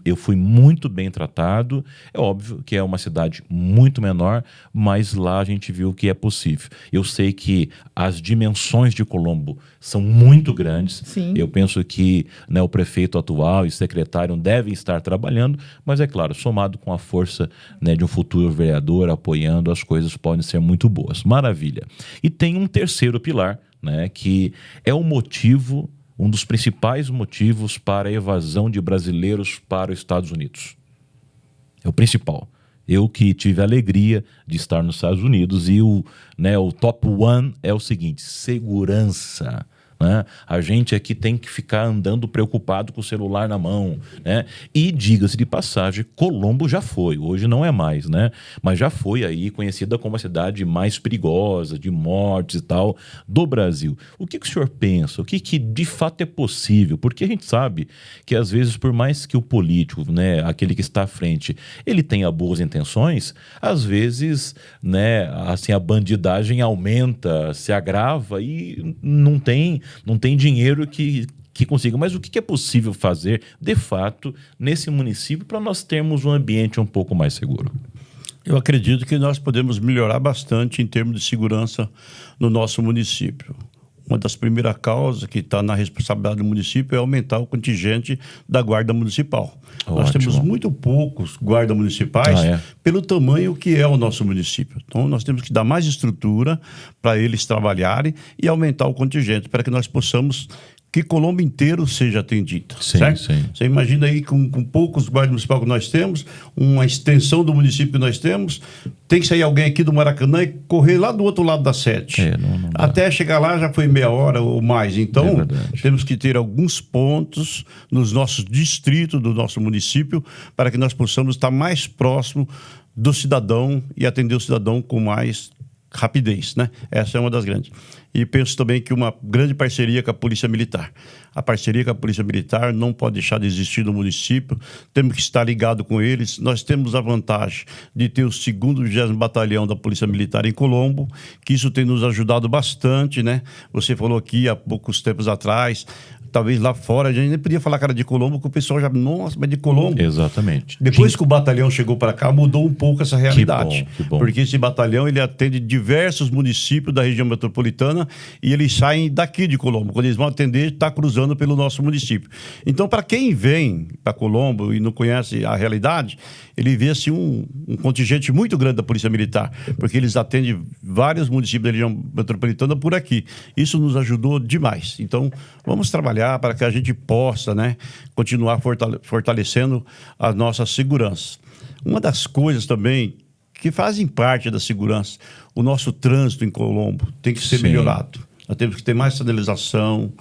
Eu fui muito bem tratado. É óbvio que é uma cidade muito menor, mas lá a gente viu que é possível. Eu sei que as dimensões de Colombo são muito grandes. Sim. Eu penso que, né, o prefeito atual e o secretário devem estar trabalhando, mas é claro, somado com a força, né, de um futuro vereador apoiando, as coisas podem ser muito boas. Maravilha. E tem um terceiro pilar, né, que é o motivo... um dos principais motivos para a evasão de brasileiros para os Estados Unidos. É o principal. Eu que tive a alegria de estar nos Estados Unidos e o top one é o seguinte: segurança. Né? A gente aqui tem que ficar andando preocupado com o celular na mão, né? E diga-se de passagem, Colombo já foi, hoje não é mais, né? Mas já foi aí conhecida como a cidade mais perigosa, de mortes e tal, do Brasil. O que o senhor pensa? O que de fato é possível? Porque a gente sabe que às vezes, por mais que o político, né, aquele que está à frente, ele tenha boas intenções, às vezes, né, assim, a bandidagem aumenta, se agrava e não tem dinheiro que consiga. Mas o que é possível fazer, de fato, nesse município para nós termos um ambiente um pouco mais seguro? Eu acredito que nós podemos melhorar bastante em termos de segurança no nosso município. Uma das primeiras causas que está na responsabilidade do município é aumentar o contingente da Guarda Municipal. Ótimo. Nós temos muito poucos guardas municipais pelo tamanho que é o nosso município. Então, nós temos que dar mais estrutura para eles trabalharem e aumentar o contingente para que nós possamos que Colombo inteiro seja atendido. Sim, certo? Sim. Você imagina aí com poucos guardas municipais que nós temos, uma extensão do município que nós temos, tem que sair alguém aqui do Maracanã e correr lá do outro lado da 7. Não até chegar lá já foi meia hora ou mais. Então, temos que ter alguns pontos nos nossos distritos do nosso município para que nós possamos estar mais próximo do cidadão e atender o cidadão com mais rapidez, né? Essa é uma das grandes. e penso também que uma grande parceria com a Polícia Militar. A parceria com a Polícia Militar não pode deixar de existir no município, temos que estar ligado com eles. Nós temos a vantagem de ter o 2º e 20º Batalhão da Polícia Militar em Colombo, que isso tem nos ajudado bastante, né? Você falou aqui há poucos tempos atrás, talvez lá fora, a gente nem podia falar que era de Colombo, porque o pessoal já, nossa, mas de Colombo. Exatamente. Depois que o batalhão chegou para cá, mudou um pouco essa realidade. Que bom. Porque esse batalhão, ele atende diversos municípios da região metropolitana e eles saem daqui de Colombo. Quando eles vão atender, está cruzando pelo nosso município. Então, para quem vem para Colombo e não conhece a realidade, ele vê assim, um contingente muito grande da Polícia Militar, porque eles atendem vários municípios da região metropolitana por aqui. Isso nos ajudou demais. Então, vamos trabalhar para que a gente possa, né, continuar fortalecendo a nossa segurança. Uma das coisas também que fazem parte da segurança, o nosso trânsito em Colombo tem que ser melhorado. Nós temos que ter mais sinalização,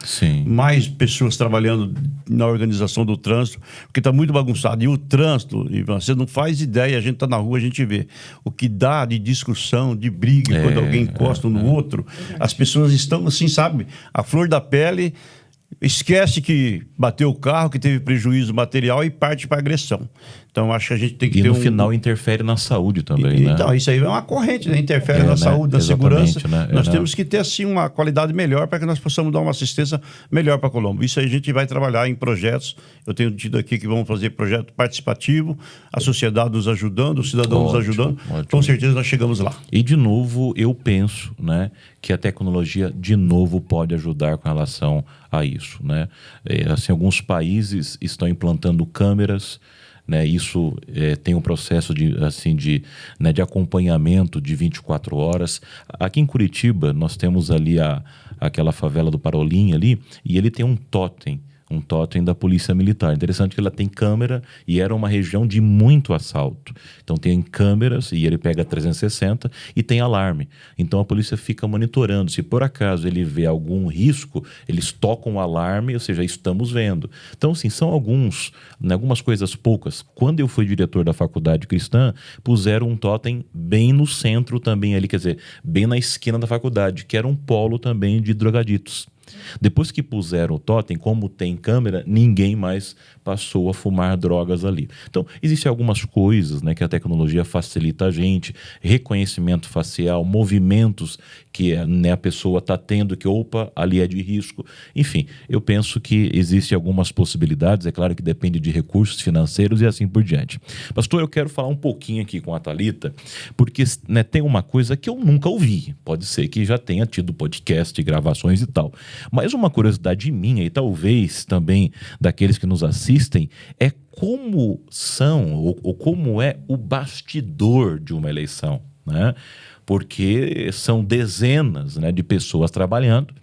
mais pessoas trabalhando na organização do trânsito, porque está muito bagunçado. E o trânsito, Ivan, você não faz ideia, a gente está na rua, a gente vê o que dá de discussão, de briga, quando alguém encosta no outro. As pessoas estão assim, sabe, a flor da pele, esquece que bateu o carro, que teve prejuízo material e parte para agressão. Então, acho que a gente tem que ter no final interfere na saúde também, né? Então, isso aí é uma corrente, né? Interfere na saúde, na segurança. Né? Nós temos que ter, assim, uma qualidade melhor para que nós possamos dar uma assistência melhor para Colombo. Isso aí a gente vai trabalhar em projetos. Eu tenho tido aqui que vamos fazer projeto participativo, a sociedade nos ajudando, o cidadão nos ajudando. Com certeza nós chegamos lá. E, de novo, eu penso, né, que a tecnologia, de novo, pode ajudar com relação a isso, né? Assim, alguns países estão implantando câmeras, né, isso tem um processo de acompanhamento de 24 horas. Aqui em Curitiba, nós temos ali aquela favela do Parolim ali, e ele tem um totem da Polícia Militar. Interessante que ela tem câmera e era uma região de muito assalto. Então tem câmeras e ele pega 360 e tem alarme. Então a polícia fica monitorando. Se por acaso ele vê algum risco, eles tocam o alarme, ou seja, estamos vendo. Então, assim, são algumas coisas poucas. Quando eu fui diretor da Faculdade Cristã, puseram um totem bem no centro também ali, quer dizer, bem na esquina da faculdade, que era um polo também de drogaditos. Depois que puseram o totem, como tem câmera, ninguém mais passou a fumar drogas ali. Então, existem algumas coisas, né, que a tecnologia facilita a gente, reconhecimento facial, movimentos que, né, a pessoa está tendo, que opa, ali é de risco. Enfim, eu penso que existem algumas possibilidades, é claro que depende de recursos financeiros e assim por diante. Pastor, eu quero falar um pouquinho aqui com a Thalita, porque, né, tem uma coisa que eu nunca ouvi, pode ser que já tenha tido podcast, gravações e tal, mas uma curiosidade minha e talvez também daqueles que nos assistem é como são ou como é o bastidor de uma eleição, né? Porque são dezenas, né, de pessoas trabalhando,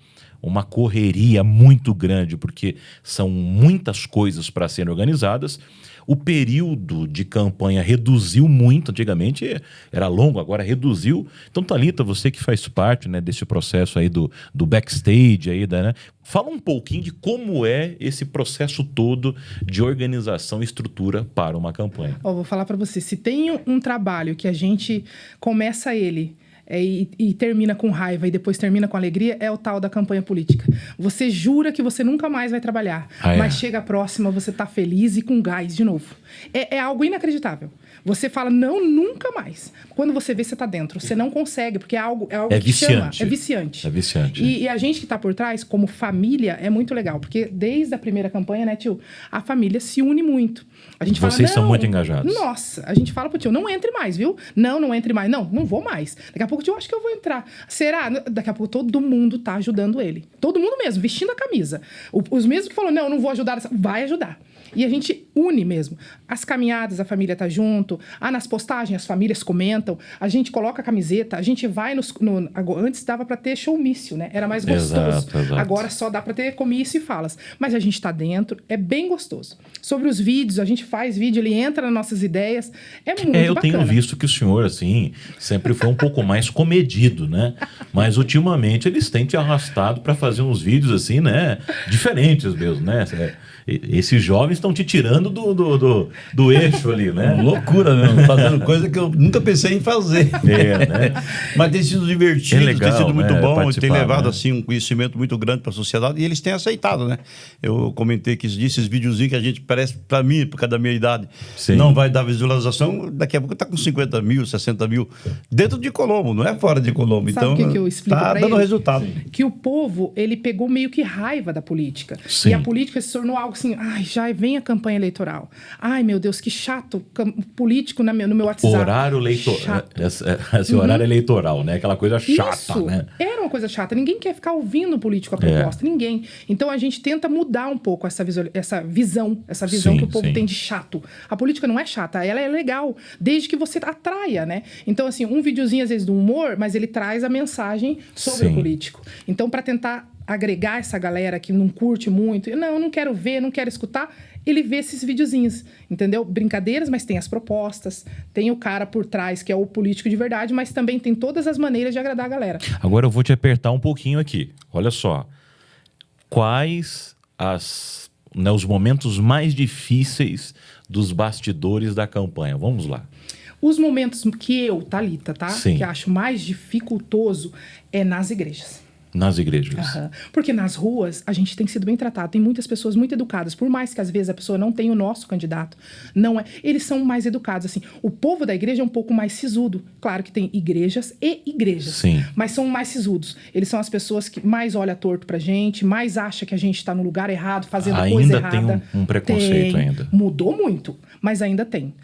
uma correria muito grande, porque são muitas coisas para serem organizadas. O período de campanha reduziu muito, antigamente era longo, agora reduziu. Então, Thalita, você que faz parte, né, desse processo aí do backstage, aí, né, fala um pouquinho de como é esse processo todo de organização e estrutura para uma campanha. Vou falar para você, se tem um trabalho que a gente começa ele e termina com raiva e depois termina com alegria, é o tal da campanha política. Você jura que você nunca mais vai trabalhar, mas chega a próxima, você tá feliz e com gás de novo. É algo inacreditável. Você fala, não, nunca mais. Quando você vê, você tá dentro. Você não consegue, porque é algo que viciante. Chama. É viciante. É viciante. E a gente que tá por trás, como família, é muito legal. Porque desde a primeira campanha, né, tio? A família se une muito. A gente fala, vocês são muito engajados. Nossa, a gente fala pro tio, não entre mais, viu? Não entre mais. Não vou mais. Daqui a pouco, tio, acho que eu vou entrar. Será? Daqui a pouco todo mundo tá ajudando ele. Todo mundo mesmo, vestindo a camisa. Os mesmos que falaram, não vou ajudar, vai ajudar. E a gente une mesmo. As caminhadas, a família tá junto. Nas postagens, as famílias comentam. A gente coloca a camiseta. A gente vai antes dava para ter showmício, né? Era mais gostoso. Exato. Agora só dá para ter comício e falas. Mas a gente tá dentro. É bem gostoso. Sobre os vídeos, a gente faz vídeo. Ele entra nas nossas ideias. É muito bacana. Eu tenho visto que o senhor, assim, sempre foi um pouco mais comedido, né? Mas, ultimamente, eles têm te arrastado para fazer uns vídeos, assim, né? Diferentes mesmo, né? Esses jovens estão te tirando do eixo ali, né? Loucura mesmo, fazendo coisa que eu nunca pensei em fazer. Né? Mas tem sido divertido, legal, tem sido muito bom, tem levado né? assim, um conhecimento muito grande para a sociedade e eles têm aceitado, né? Eu comentei que esses videozinhos que a gente parece, para mim, por causa da minha idade, Sim. não vai dar visualização, daqui a pouco está com 50 mil, 60 mil, dentro de Colombo, não é fora de Colombo. Sabe Então, o que eu explico tá pra dando ele? resultado. Que o povo, ele pegou meio que raiva da política. Sim. E a política se tornou algo assim, ai, já vem a campanha eleitoral. Ai, meu Deus, que chato, político no meu WhatsApp. Horário eleitoral. Esse horário eleitoral, né? Aquela coisa chata, Isso, né? era uma coisa chata. Ninguém quer ficar ouvindo o político a proposta, ninguém. Então a gente tenta mudar um pouco essa visão Sim, que o povo sim. tem de chato. A política não é chata, ela é legal, desde que você atraia, né? Então, assim, um videozinho às vezes do humor, mas ele traz a mensagem sobre Sim. o político. Então, para tentar agregar essa galera que não curte muito, não quero ver, não quero escutar, ele vê esses videozinhos, entendeu? Brincadeiras, mas tem as propostas, tem o cara por trás, que é o político de verdade, mas também tem todas as maneiras de agradar a galera. Agora eu vou te apertar um pouquinho aqui. Olha só. Quais os momentos mais difíceis dos bastidores da campanha? Vamos lá. Os momentos que eu, Thalita, tá? Sim. Que acho mais dificultoso é nas igrejas. Nas igrejas. Aham. Porque nas ruas a gente tem sido bem tratado. Tem muitas pessoas muito educadas. Por mais que às vezes a pessoa não tenha o nosso candidato, não é. Eles são mais educados. Assim, o povo da igreja é um pouco mais sisudo. Claro que tem igrejas e igrejas. Sim. Mas são mais sisudos. Eles são as pessoas que mais olham torto pra gente, mais acham que a gente tá no lugar errado, fazendo coisa errada. Ainda tem um preconceito ainda. Mudou muito, mas ainda tem.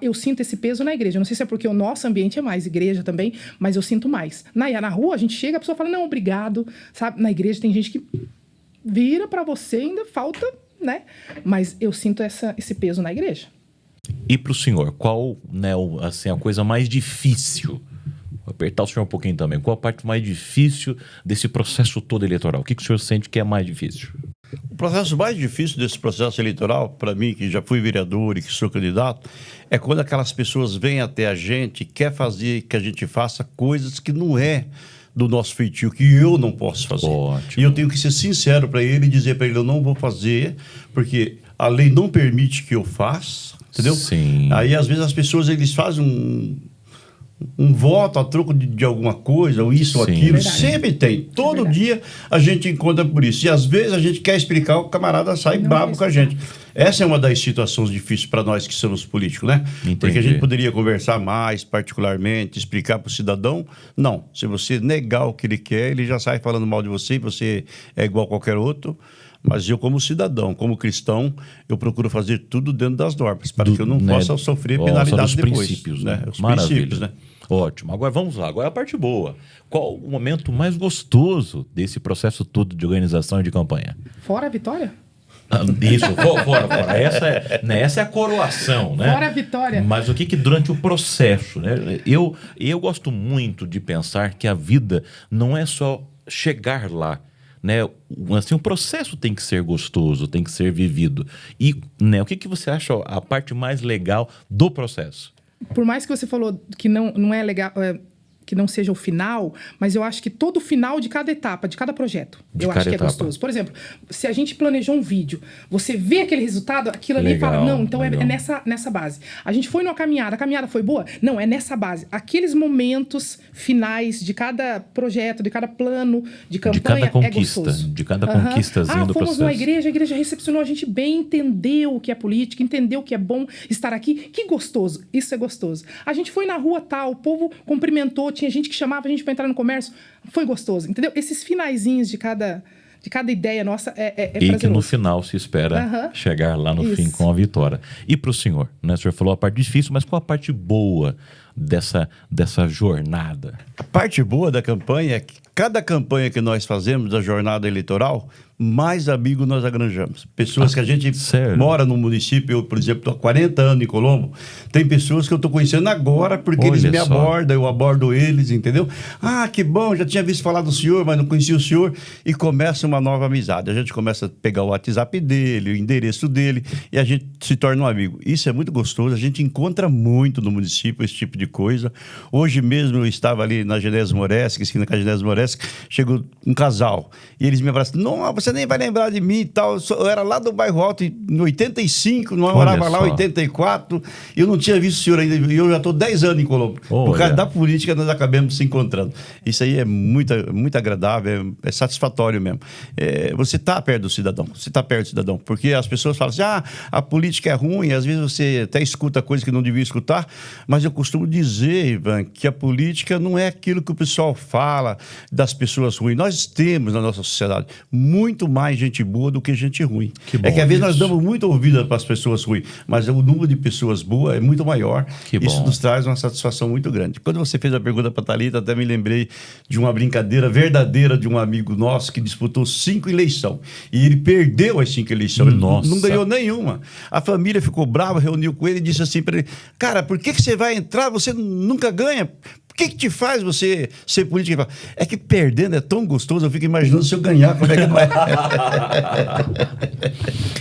Eu sinto esse peso na igreja. Não sei se é porque o nosso ambiente é mais igreja também, mas eu sinto mais. Na rua, a gente chega, a pessoa fala, não, obrigado. Sabe? Na igreja tem gente que vira pra você, ainda falta, né? Mas eu sinto esse peso na igreja. E para o senhor, qual, né, assim, a coisa mais difícil? Vou apertar o senhor um pouquinho também. Qual a parte mais difícil desse processo todo eleitoral? O que o senhor sente que é mais difícil? O processo mais difícil desse processo eleitoral, para mim, que já fui vereador e que sou candidato, é quando aquelas pessoas vêm até a gente e quer fazer que a gente faça coisas que não é do nosso feitio, que eu não posso fazer. Ótimo. E eu tenho que ser sincero para ele e dizer para ele, eu não vou fazer, porque a lei não permite que eu faça, entendeu? Sim. Aí, às vezes, as pessoas, eles fazem um voto a troco de alguma coisa, ou isso ou Sim. aquilo, Verdade. sempre tem. Todo Verdade. dia a gente encontra por isso. E às vezes a gente quer explicar, o camarada sai Não bravo quer com a gente. Essa é uma das situações difíceis para nós que somos políticos, né? Entendi. Porque a gente poderia conversar mais, particularmente, explicar para o cidadão. Não, se você negar o que ele quer, ele já sai falando mal de você, você é igual a qualquer outro. Mas eu, como cidadão, como cristão, eu procuro fazer tudo dentro das normas, para que eu não possa sofrer penalidade depois. Princípios, né? Os Maravilha. princípios, né? Ótimo. Agora vamos lá. Agora a parte boa. Qual o momento mais gostoso desse processo todo de organização e de campanha? Fora a vitória? Isso, fora. Essa é a coroação, né? Fora a vitória. Mas o que durante o processo, né? Eu gosto muito de pensar que a vida não é só chegar lá, né? Assim, o processo tem que ser gostoso, tem que ser vivido. E, né, o que você acha a parte mais legal do processo? Por mais que você falou que não é legal, que não seja o final, mas eu acho que todo o final de cada etapa, de cada projeto, eu acho que é gostoso. Por exemplo, se a gente planejou um vídeo, você vê aquele resultado, aquilo ali e fala, não, então é nessa base. A gente foi numa caminhada, a caminhada foi boa? Não, é nessa base. Aqueles momentos finais de cada projeto, de cada plano, de campanha, conquista, é gostoso. de cada conquistazinho do processo. Fomos numa igreja, a igreja recepcionou a gente bem, entendeu o que é política, entendeu o que é bom estar aqui. Que gostoso, isso é gostoso. A gente foi na rua tal, o povo cumprimentou, tinha gente que chamava a gente para entrar no comércio, foi gostoso, entendeu? Esses finaizinhos de cada ideia nossa é prazeroso. E que no final se espera chegar lá no fim com a vitória. E para o senhor, né? O senhor falou a parte difícil, mas qual a parte boa dessa jornada? A parte boa da campanha é que cada campanha que nós fazemos da jornada eleitoral, mais amigos nós agranjamos. Pessoas que a gente mora no município, eu, por exemplo, estou há 40 anos em Colombo, tem pessoas que eu estou conhecendo agora porque eles me abordam, eu abordo eles, entendeu? Ah, que bom, já tinha visto falar do senhor, mas não conhecia o senhor, e começa uma nova amizade. A gente começa a pegar o WhatsApp dele, o endereço dele, e a gente se torna um amigo. Isso é muito gostoso, a gente encontra muito no município esse tipo de coisa. Hoje mesmo eu estava ali na Genésio Moresque, esquina com a Genésio Moresque, chegou um casal, e eles me abraçaram, nossa, você nem vai lembrar de mim e tal. Eu era lá do bairro Alto em 85, não morava lá em 84. Eu não tinha visto o senhor ainda. E eu já estou 10 anos em Colombo. Por causa da política, nós acabamos se encontrando. Isso aí é muito agradável, é satisfatório mesmo. Você está perto do cidadão. Você está perto do cidadão. Porque as pessoas falam assim, a política é ruim. Às vezes você até escuta coisas que não devia escutar. Mas eu costumo dizer, Ivan, que a política não é aquilo que o pessoal fala das pessoas ruins. Nós temos na nossa sociedade muito mais gente boa do que gente ruim. Que bom, às vezes nós damos muita ouvida para as pessoas ruins, mas o número de pessoas boas é muito maior. Isso nos traz uma satisfação muito grande. Quando você fez a pergunta para a Thalita, até me lembrei de uma brincadeira verdadeira de um amigo nosso que disputou 5 eleições. E ele perdeu as 5 eleições. Ele não ganhou nenhuma. A família ficou brava, reuniu com ele e disse assim para ele, cara, por que você vai entrar? Você nunca ganha. O que te faz você ser político? É que perdendo é tão gostoso, eu fico imaginando se eu ganhar, como é que vai.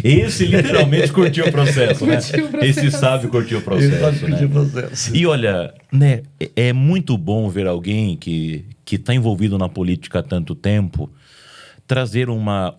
Esse literalmente curtiu o processo, né? Esse sabe curtir o processo, né? E olha, né, é muito bom ver alguém que está envolvido na política há tanto tempo trazer uma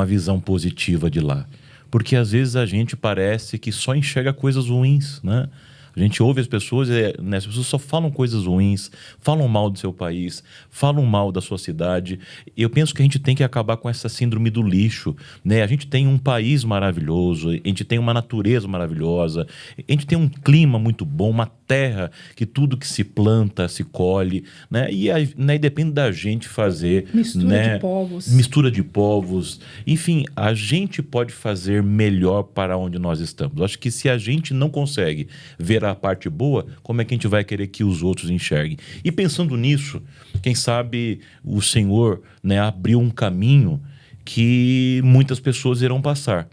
visão positiva de lá. Porque às vezes a gente parece que só enxerga coisas ruins, né? A gente ouve as pessoas, né, as pessoas só falam coisas ruins, falam mal do seu país, falam mal da sua cidade. Eu penso que a gente tem que acabar com essa síndrome do lixo, né? A gente tem um país maravilhoso, a gente tem uma natureza maravilhosa, a gente tem um clima muito bom, uma terra que tudo que se planta se colhe, né? E né, depende da gente fazer... Mistura de povos. Mistura de povos. Enfim, a gente pode fazer melhor para onde nós estamos. Acho que se a gente não consegue ver a parte boa, como é que a gente vai querer que os outros enxerguem? E pensando nisso, quem sabe o Senhor, né, abriu um caminho que muitas pessoas irão passar.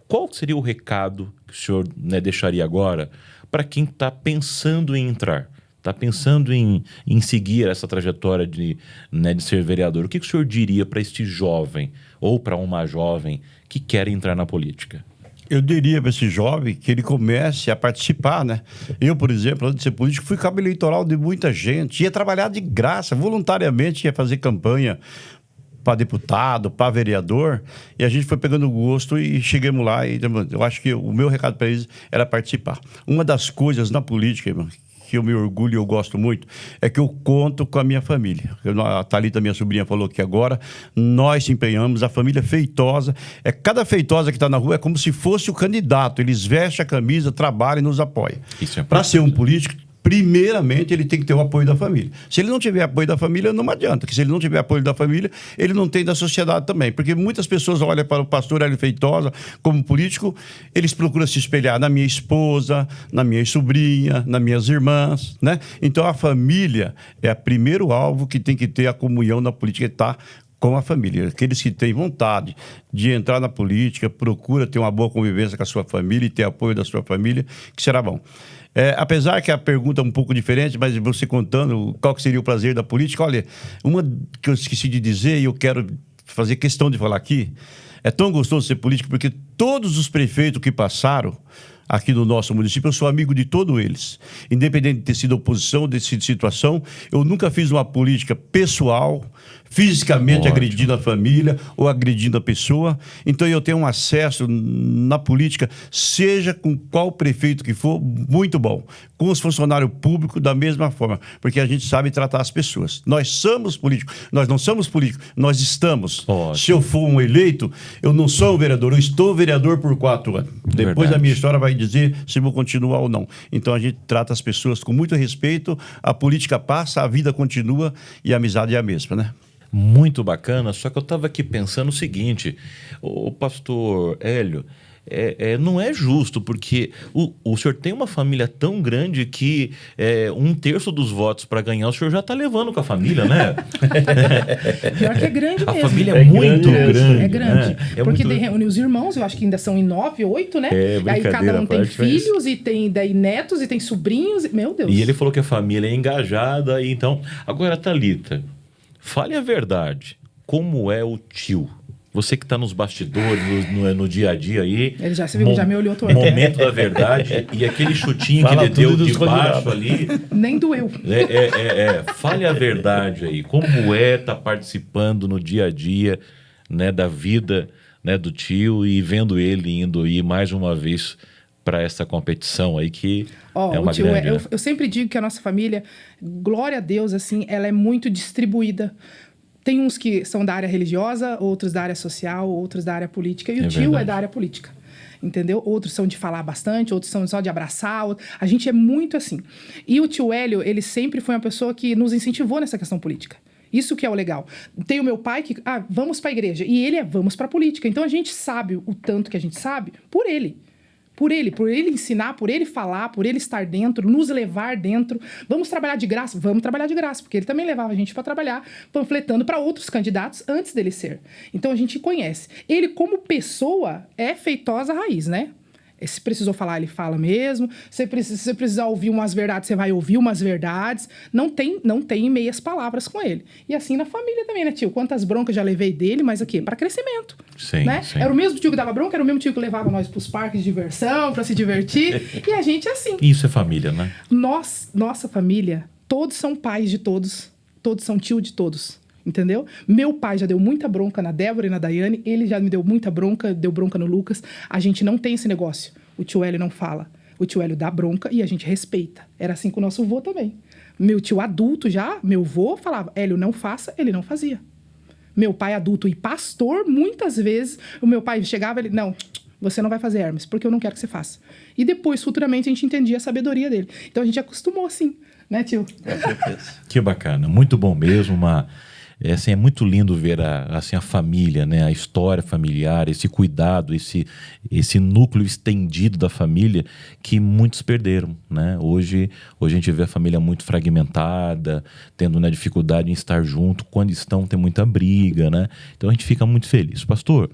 Qual seria o recado que o senhor, né, deixaria agora para quem está pensando em entrar, está pensando em seguir essa trajetória de ser vereador? O que o senhor diria para este jovem ou para uma jovem que quer entrar na política? Eu diria para esse jovem que ele comece a participar, né? Eu, por exemplo, antes de ser político, fui cabo eleitoral de muita gente, ia trabalhar de graça, voluntariamente ia fazer campanha para deputado, para vereador, e a gente foi pegando gosto e chegamos lá. E eu acho que o meu recado para eles era participar. Uma das coisas na política, irmão, que eu me orgulho e eu gosto muito, é que eu conto com a minha família. A Thalita, minha sobrinha, falou que agora nós se empenhamos, a família Feitosa, cada Feitosa que está na rua é como se fosse o candidato, eles vestem a camisa, trabalham e nos apoiam. Para ser um político, primeiramente, ele tem que ter o apoio da família. Se ele não tiver apoio da família, não adianta. Porque se ele não tiver apoio da família, ele não tem da sociedade também. Porque muitas pessoas olham para o pastor Hélio Feitosa como político, eles procuram se espelhar na minha esposa, na minha sobrinha, nas minhas irmãs, né? Então, a família é o primeiro alvo que tem que ter a comunhão na política, estar com a família. Aqueles que têm vontade de entrar na política, procura ter uma boa convivência com a sua família e ter apoio da sua família, que será bom. Apesar que a pergunta é um pouco diferente, mas você contando qual que seria o prazer da política, olha, uma que eu esqueci de dizer e eu quero fazer questão de falar aqui, é tão gostoso ser político porque todos os prefeitos que passaram aqui no nosso município, eu sou amigo de todos eles. Independente de ter sido oposição, de ter sido situação, eu nunca fiz uma política pessoal, fisicamente agredindo a família ou agredindo a pessoa. Então eu tenho um acesso na política, seja com qual prefeito que for, muito bom. Com os funcionários públicos, da mesma forma, porque a gente sabe tratar as pessoas. Nós somos políticos, nós não somos políticos, nós estamos. Se eu for um eleito, eu não sou um vereador, eu estou vereador por 4 anos. Depois a minha história vai dizer se vou continuar ou não. Então a gente trata as pessoas com muito respeito, a política passa, a vida continua e a amizade é a mesma, né? Muito bacana, só que eu estava aqui pensando o seguinte, o pastor Hélio, não é justo, porque o senhor tem uma família tão grande que 1/3 dos votos para ganhar o senhor já está levando com a família, né? Pior que é grande mesmo. A família é muito grande. É grande. Né? Porque reúne os irmãos, eu acho que ainda são em 9, 8, né? E aí cada um tem filhos e tem daí netos e tem sobrinhos. Meu Deus. E ele falou que a família é engajada. E então, agora, Thalita, fale a verdade. Como é o tio? Você que está nos bastidores, no dia a dia aí. Ele já se viu, já me olhou todo. Momento da verdade. E aquele chutinho que ele deu de baixo ali. Nem doeu. Fale a verdade aí. Como é estar participando no dia a dia né, da vida, né, do tio, e vendo ele indo aí mais uma vez para essa competição aí que é uma grande... Eu sempre digo que a nossa família, glória a Deus, assim, ela é muito distribuída. Tem uns que são da área religiosa, outros da área social, outros da área política, e o tio verdade. é da área política. Entendeu? Outros são de falar bastante, outros são só de abraçar. A gente é muito assim. E o tio Hélio, ele sempre foi uma pessoa que nos incentivou nessa questão política. Isso que é o legal. Tem o meu pai que, vamos para a igreja. E ele vamos para a política. Então a gente sabe o tanto que a gente sabe por ele. Por ele ensinar, por ele falar, por ele estar dentro, nos levar dentro. Vamos trabalhar de graça? Vamos trabalhar de graça, porque ele também levava a gente para trabalhar, panfletando para outros candidatos antes dele ser. Então a gente conhece. Ele, como pessoa, é feitosa raiz, né? Se precisou falar, ele fala mesmo. Se precisar ouvir umas verdades, você vai ouvir umas verdades. Não tem meias palavras com ele. E assim na família também, né, tio? Quantas broncas já levei dele, mas aqui, para crescimento. Sim, né? sim. Era o mesmo tio que dava bronca, era o mesmo tio que levava nós pros parques de diversão, para se divertir. E a gente é assim. Isso é família, né? Nossa família, todos são pais de todos. Todos são tio de todos. Entendeu? Meu pai já deu muita bronca na Débora e na Daiane, ele já me deu muita bronca, deu bronca no Lucas. A gente não tem esse negócio. O tio Hélio não fala. O tio Hélio dá bronca e a gente respeita. Era assim com o nosso vô também. Meu tio adulto já, meu vô falava, Hélio não faça, ele não fazia. Meu pai adulto e pastor, muitas vezes, o meu pai chegava, ele, não, você não vai fazer, Hermes, porque eu não quero que você faça. E depois, futuramente, a gente entendia a sabedoria dele. Então a gente acostumou assim, né, tio? Com certeza. Que bacana, muito bom mesmo, é muito lindo ver a família, né? A história familiar, esse cuidado, esse núcleo estendido da família que muitos perderam, né? Hoje a gente vê a família muito fragmentada, tendo, né, dificuldade em estar junto. Quando estão, tem muita briga, né? Então a gente fica muito feliz. Pastor,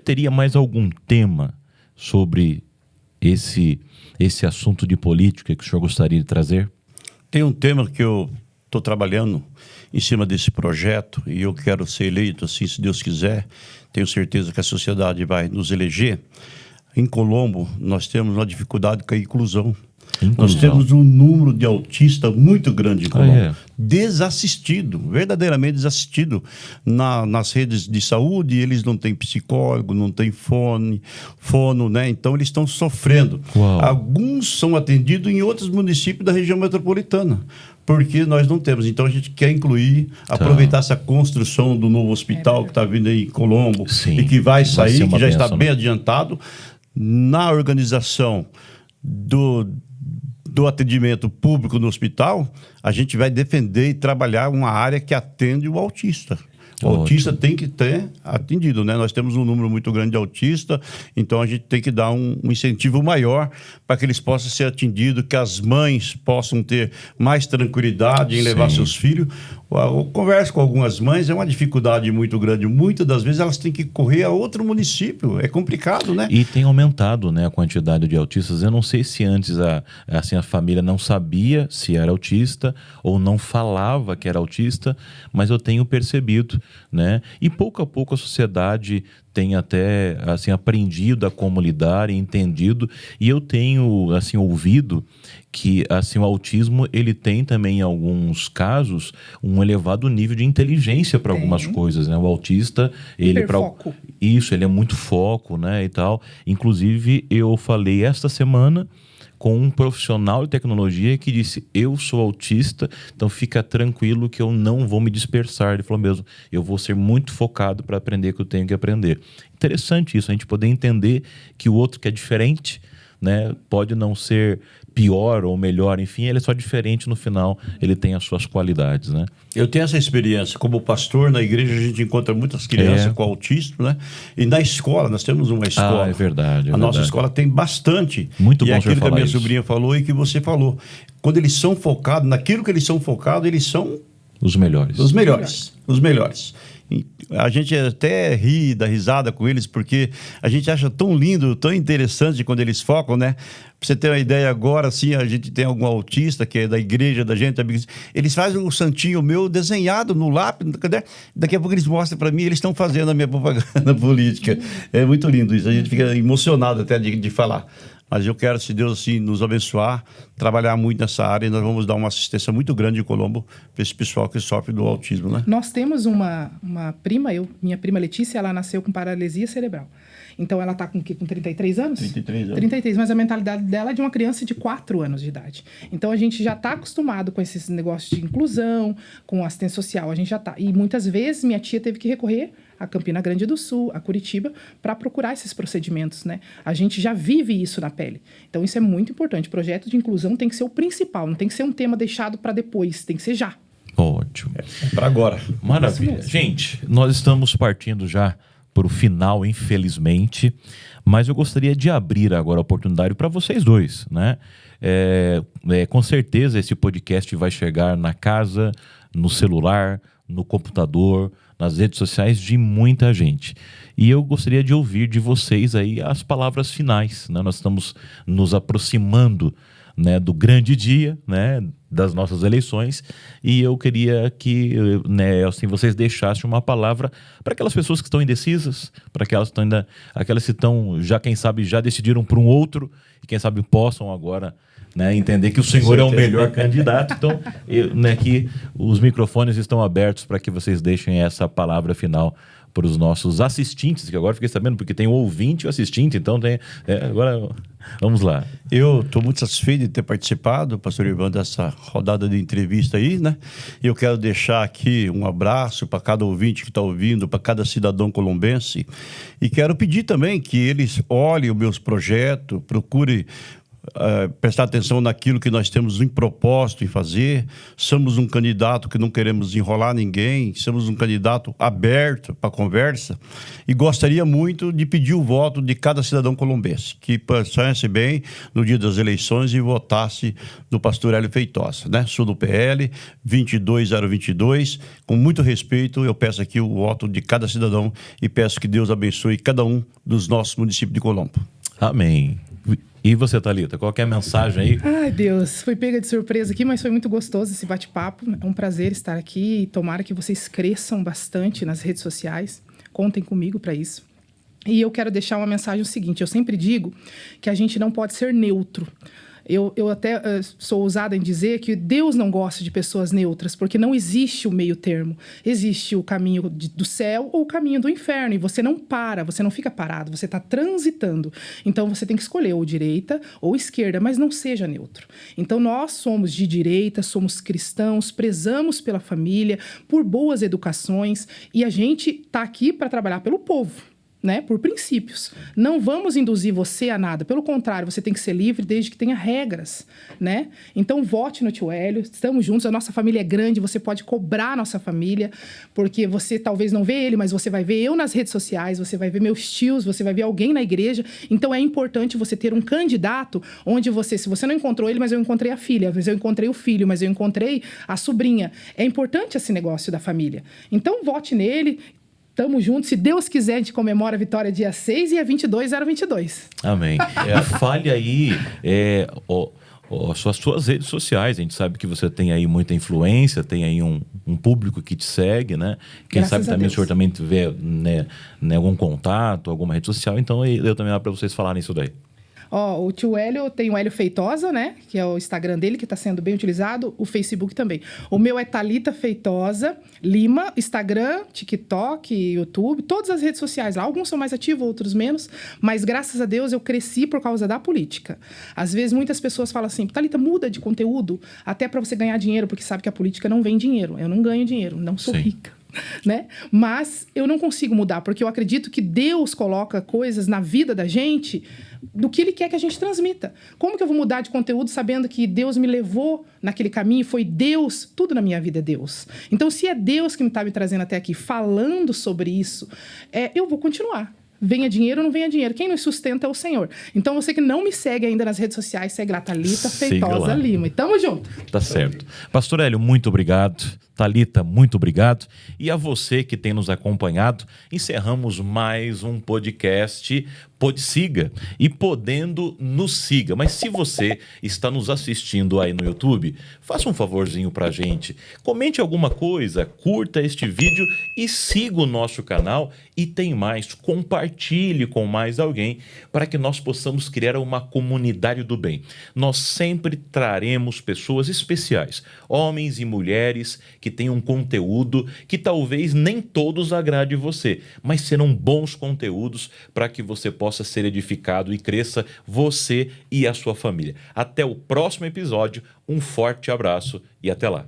teria mais algum tema sobre esse assunto de política que o senhor gostaria de trazer? Tem um tema que eu estou trabalhando em cima desse projeto e eu quero ser eleito, assim, se Deus quiser. Tenho certeza que a sociedade vai nos eleger. Em Colombo, nós temos uma dificuldade com a inclusão. Nós temos um número de autistas muito grande em Colombo. Desassistido, verdadeiramente desassistido. Nas redes de saúde, eles não têm psicólogo, não têm fono, né? Então, eles estão sofrendo. Uau. Alguns são atendidos em outros municípios da região metropolitana, porque nós não temos. Então, a gente quer incluir, aproveitar essa construção do novo hospital que está vindo aí em Colombo. Sim, e que vai sair, que já está bem né? adiantado, na organização do atendimento público no hospital. A gente vai defender e trabalhar uma área que atende o autista. O autista tem que ter atendido, né? Nós temos um número muito grande de autistas, então a gente tem que dar um incentivo maior para que eles possam ser atendidos, que as mães possam ter mais tranquilidade em levar seus filhos. Eu converso com algumas mães, é uma dificuldade muito grande. Muitas das vezes elas têm que correr a outro município. É complicado, né? E tem aumentado, né, a quantidade de autistas. Eu não sei se antes a família não sabia se era autista ou não falava que era autista, mas eu tenho percebido, né? E pouco a pouco a sociedade tem até assim aprendido a como lidar e entendido, e eu tenho assim ouvido que assim o autismo ele tem também em alguns casos um elevado nível de inteligência para algumas coisas, né? O autista ele ele é muito foco, né, e tal. Inclusive eu falei esta semana com um profissional de tecnologia que disse, eu sou autista, então fica tranquilo que eu não vou me dispersar. Ele falou mesmo, eu vou ser muito focado para aprender o que eu tenho que aprender. Interessante isso, a gente poder entender que o outro que é diferente, né, pode não ser pior ou melhor, enfim, ele é só diferente, no final ele tem as suas qualidades, né? Eu tenho essa experiência, como pastor na igreja a gente encontra muitas crianças com autismo, né? E na escola, nós temos uma escola. É verdade. Nossa escola tem bastante. Muito bom e aquilo que a minha isso. sobrinha falou e que você falou. Quando eles são focados, naquilo que eles são focados, eles são os melhores. Os melhores. Os melhores. A gente até ri, dá risada com eles, porque a gente acha tão lindo, tão interessante quando eles focam, né? Pra você ter uma ideia agora, assim, a gente tem algum autista que é da igreja da gente, eles fazem o santinho meu desenhado no lápis, no caderno, daqui a pouco eles mostram para mim, eles estão fazendo a minha propaganda política. É muito lindo isso, a gente fica emocionado até de falar. Mas eu quero, se Deus assim nos abençoar, trabalhar muito nessa área e nós vamos dar uma assistência muito grande em Colombo para esse pessoal que sofre do autismo, né? Nós temos uma prima, minha prima Letícia, ela nasceu com paralisia cerebral. Então, ela está com 33 anos? 33 anos. 33, mas a mentalidade dela é de uma criança de 4 anos de idade. Então, a gente já está acostumado com esses negócios de inclusão, com assistência social, a gente já está. E muitas vezes, minha tia teve que recorrer a Campina Grande do Sul, a Curitiba, para procurar esses procedimentos, né? A gente já vive isso na pele. Então, isso é muito importante. O projeto de inclusão tem que ser o principal, não tem que ser um tema deixado para depois, tem que ser já. Ótimo. Para agora. Maravilha. Gente, nós estamos partindo já para o final, infelizmente, mas eu gostaria de abrir agora a oportunidade para vocês dois, né? Com certeza esse podcast vai chegar na casa, no celular, no computador, nas redes sociais de muita gente. E eu gostaria de ouvir de vocês aí as palavras finais, né? Nós estamos nos aproximando, né, do grande dia, né, das nossas eleições, e eu queria que, né, assim, vocês deixassem uma palavra para aquelas pessoas que estão indecisas, para aquelas que estão já, quem sabe, já decidiram por um outro, e quem sabe possam agora, né, entender que o Senhor é o melhor candidato. Então, que os microfones estão abertos para que vocês deixem essa palavra final para os nossos assistentes, que agora fiquei sabendo, porque tem o ouvinte e o assistente, então agora vamos lá. Eu estou muito satisfeito de ter participado, pastor Ivan, dessa rodada de entrevista aí, né? Eu quero deixar aqui um abraço para cada ouvinte que está ouvindo, para cada cidadão colombense, e quero pedir também que eles olhem os meus projetos, procurem prestar atenção naquilo que nós temos um propósito em fazer. Somos um candidato que não queremos enrolar ninguém, somos um candidato aberto para conversa, e gostaria muito de pedir o voto de cada cidadão colombense que pensasse bem no dia das eleições e votasse no pastor Hélio Feitosa, né? Sou do PL 22022, com muito respeito eu peço aqui o voto de cada cidadão e peço que Deus abençoe cada um dos nossos municípios de Colombo. Amém. E você, Thalita, qual que é a mensagem aí? Ai, Deus, foi pega de surpresa aqui, mas foi muito gostoso esse bate-papo. É um prazer estar aqui e tomara que vocês cresçam bastante nas redes sociais. Contem comigo para isso. E eu quero deixar uma mensagem o seguinte, eu sempre digo que a gente não pode ser neutro. Eu até sou ousada em dizer que Deus não gosta de pessoas neutras, porque não existe o meio termo. Existe o caminho do céu ou o caminho do inferno, e você não para, você não fica parado, você está transitando. Então, você tem que escolher ou direita ou esquerda, mas não seja neutro. Então, nós somos de direita, somos cristãos, prezamos pela família, por boas educações, e a gente está aqui para trabalhar pelo povo. Né, por princípios. Não vamos induzir você a nada. Pelo contrário, você tem que ser livre desde que tenha regras, né? Então, vote no tio Hélio. Estamos juntos. A nossa família é grande. Você pode cobrar a nossa família, porque você talvez não vê ele, mas você vai ver eu nas redes sociais, você vai ver meus tios, você vai ver alguém na igreja. Então, é importante você ter um candidato onde se você não encontrou ele, mas eu encontrei a filha, mas eu encontrei o filho, mas eu encontrei a sobrinha. É importante esse negócio da família. Então, vote nele. Tamo juntos. Se Deus quiser, a gente comemora a vitória dia 6 e é 22/022. Amém. Fale aí suas redes sociais. A gente sabe que você tem aí muita influência, tem aí um público que te segue, né? Quem Graças sabe também Deus. o senhor também tiver, né, algum contato, alguma rede social. Então, eu também dá para vocês falarem isso daí. O tio Hélio tem o Hélio Feitosa, né? Que é o Instagram dele, que está sendo bem utilizado. O Facebook também. O meu é Thalita Feitosa Lima, Instagram, TikTok, YouTube, todas as redes sociais lá. Alguns são mais ativos, outros menos. Mas, graças a Deus, eu cresci por causa da política. Às vezes, muitas pessoas falam assim, Thalita, muda de conteúdo até para você ganhar dinheiro, porque sabe que a política não vem dinheiro. Eu não ganho dinheiro, não sou rica. Né? Mas eu não consigo mudar, porque eu acredito que Deus coloca coisas na vida da gente do que Ele quer que a gente transmita. Como que eu vou mudar de conteúdo sabendo que Deus me levou naquele caminho? Foi Deus, tudo na minha vida é Deus. Então, se é Deus que está me trazendo até aqui, falando sobre isso, eu vou continuar. Venha dinheiro ou não venha dinheiro. Quem nos sustenta é o Senhor. Então, você que não me segue ainda nas redes sociais, segue lá, Thalita Feitosa Lima. E tamo junto. Tá certo. Pastor Hélio, muito obrigado. Thalita, muito obrigado. E a você que tem nos acompanhado, encerramos mais um podcast Podsiga e Podendo nos Siga. Mas se você está nos assistindo aí no YouTube, faça um favorzinho pra gente. Comente alguma coisa, curta este vídeo e siga o nosso canal. E tem mais, compartilhe com mais alguém para que nós possamos criar uma comunidade do bem. Nós sempre traremos pessoas especiais, homens e mulheres que tenham conteúdo que talvez nem todos agrade você, mas serão bons conteúdos para que você possa ser edificado e cresça você e a sua família. Até o próximo episódio, um forte abraço e até lá.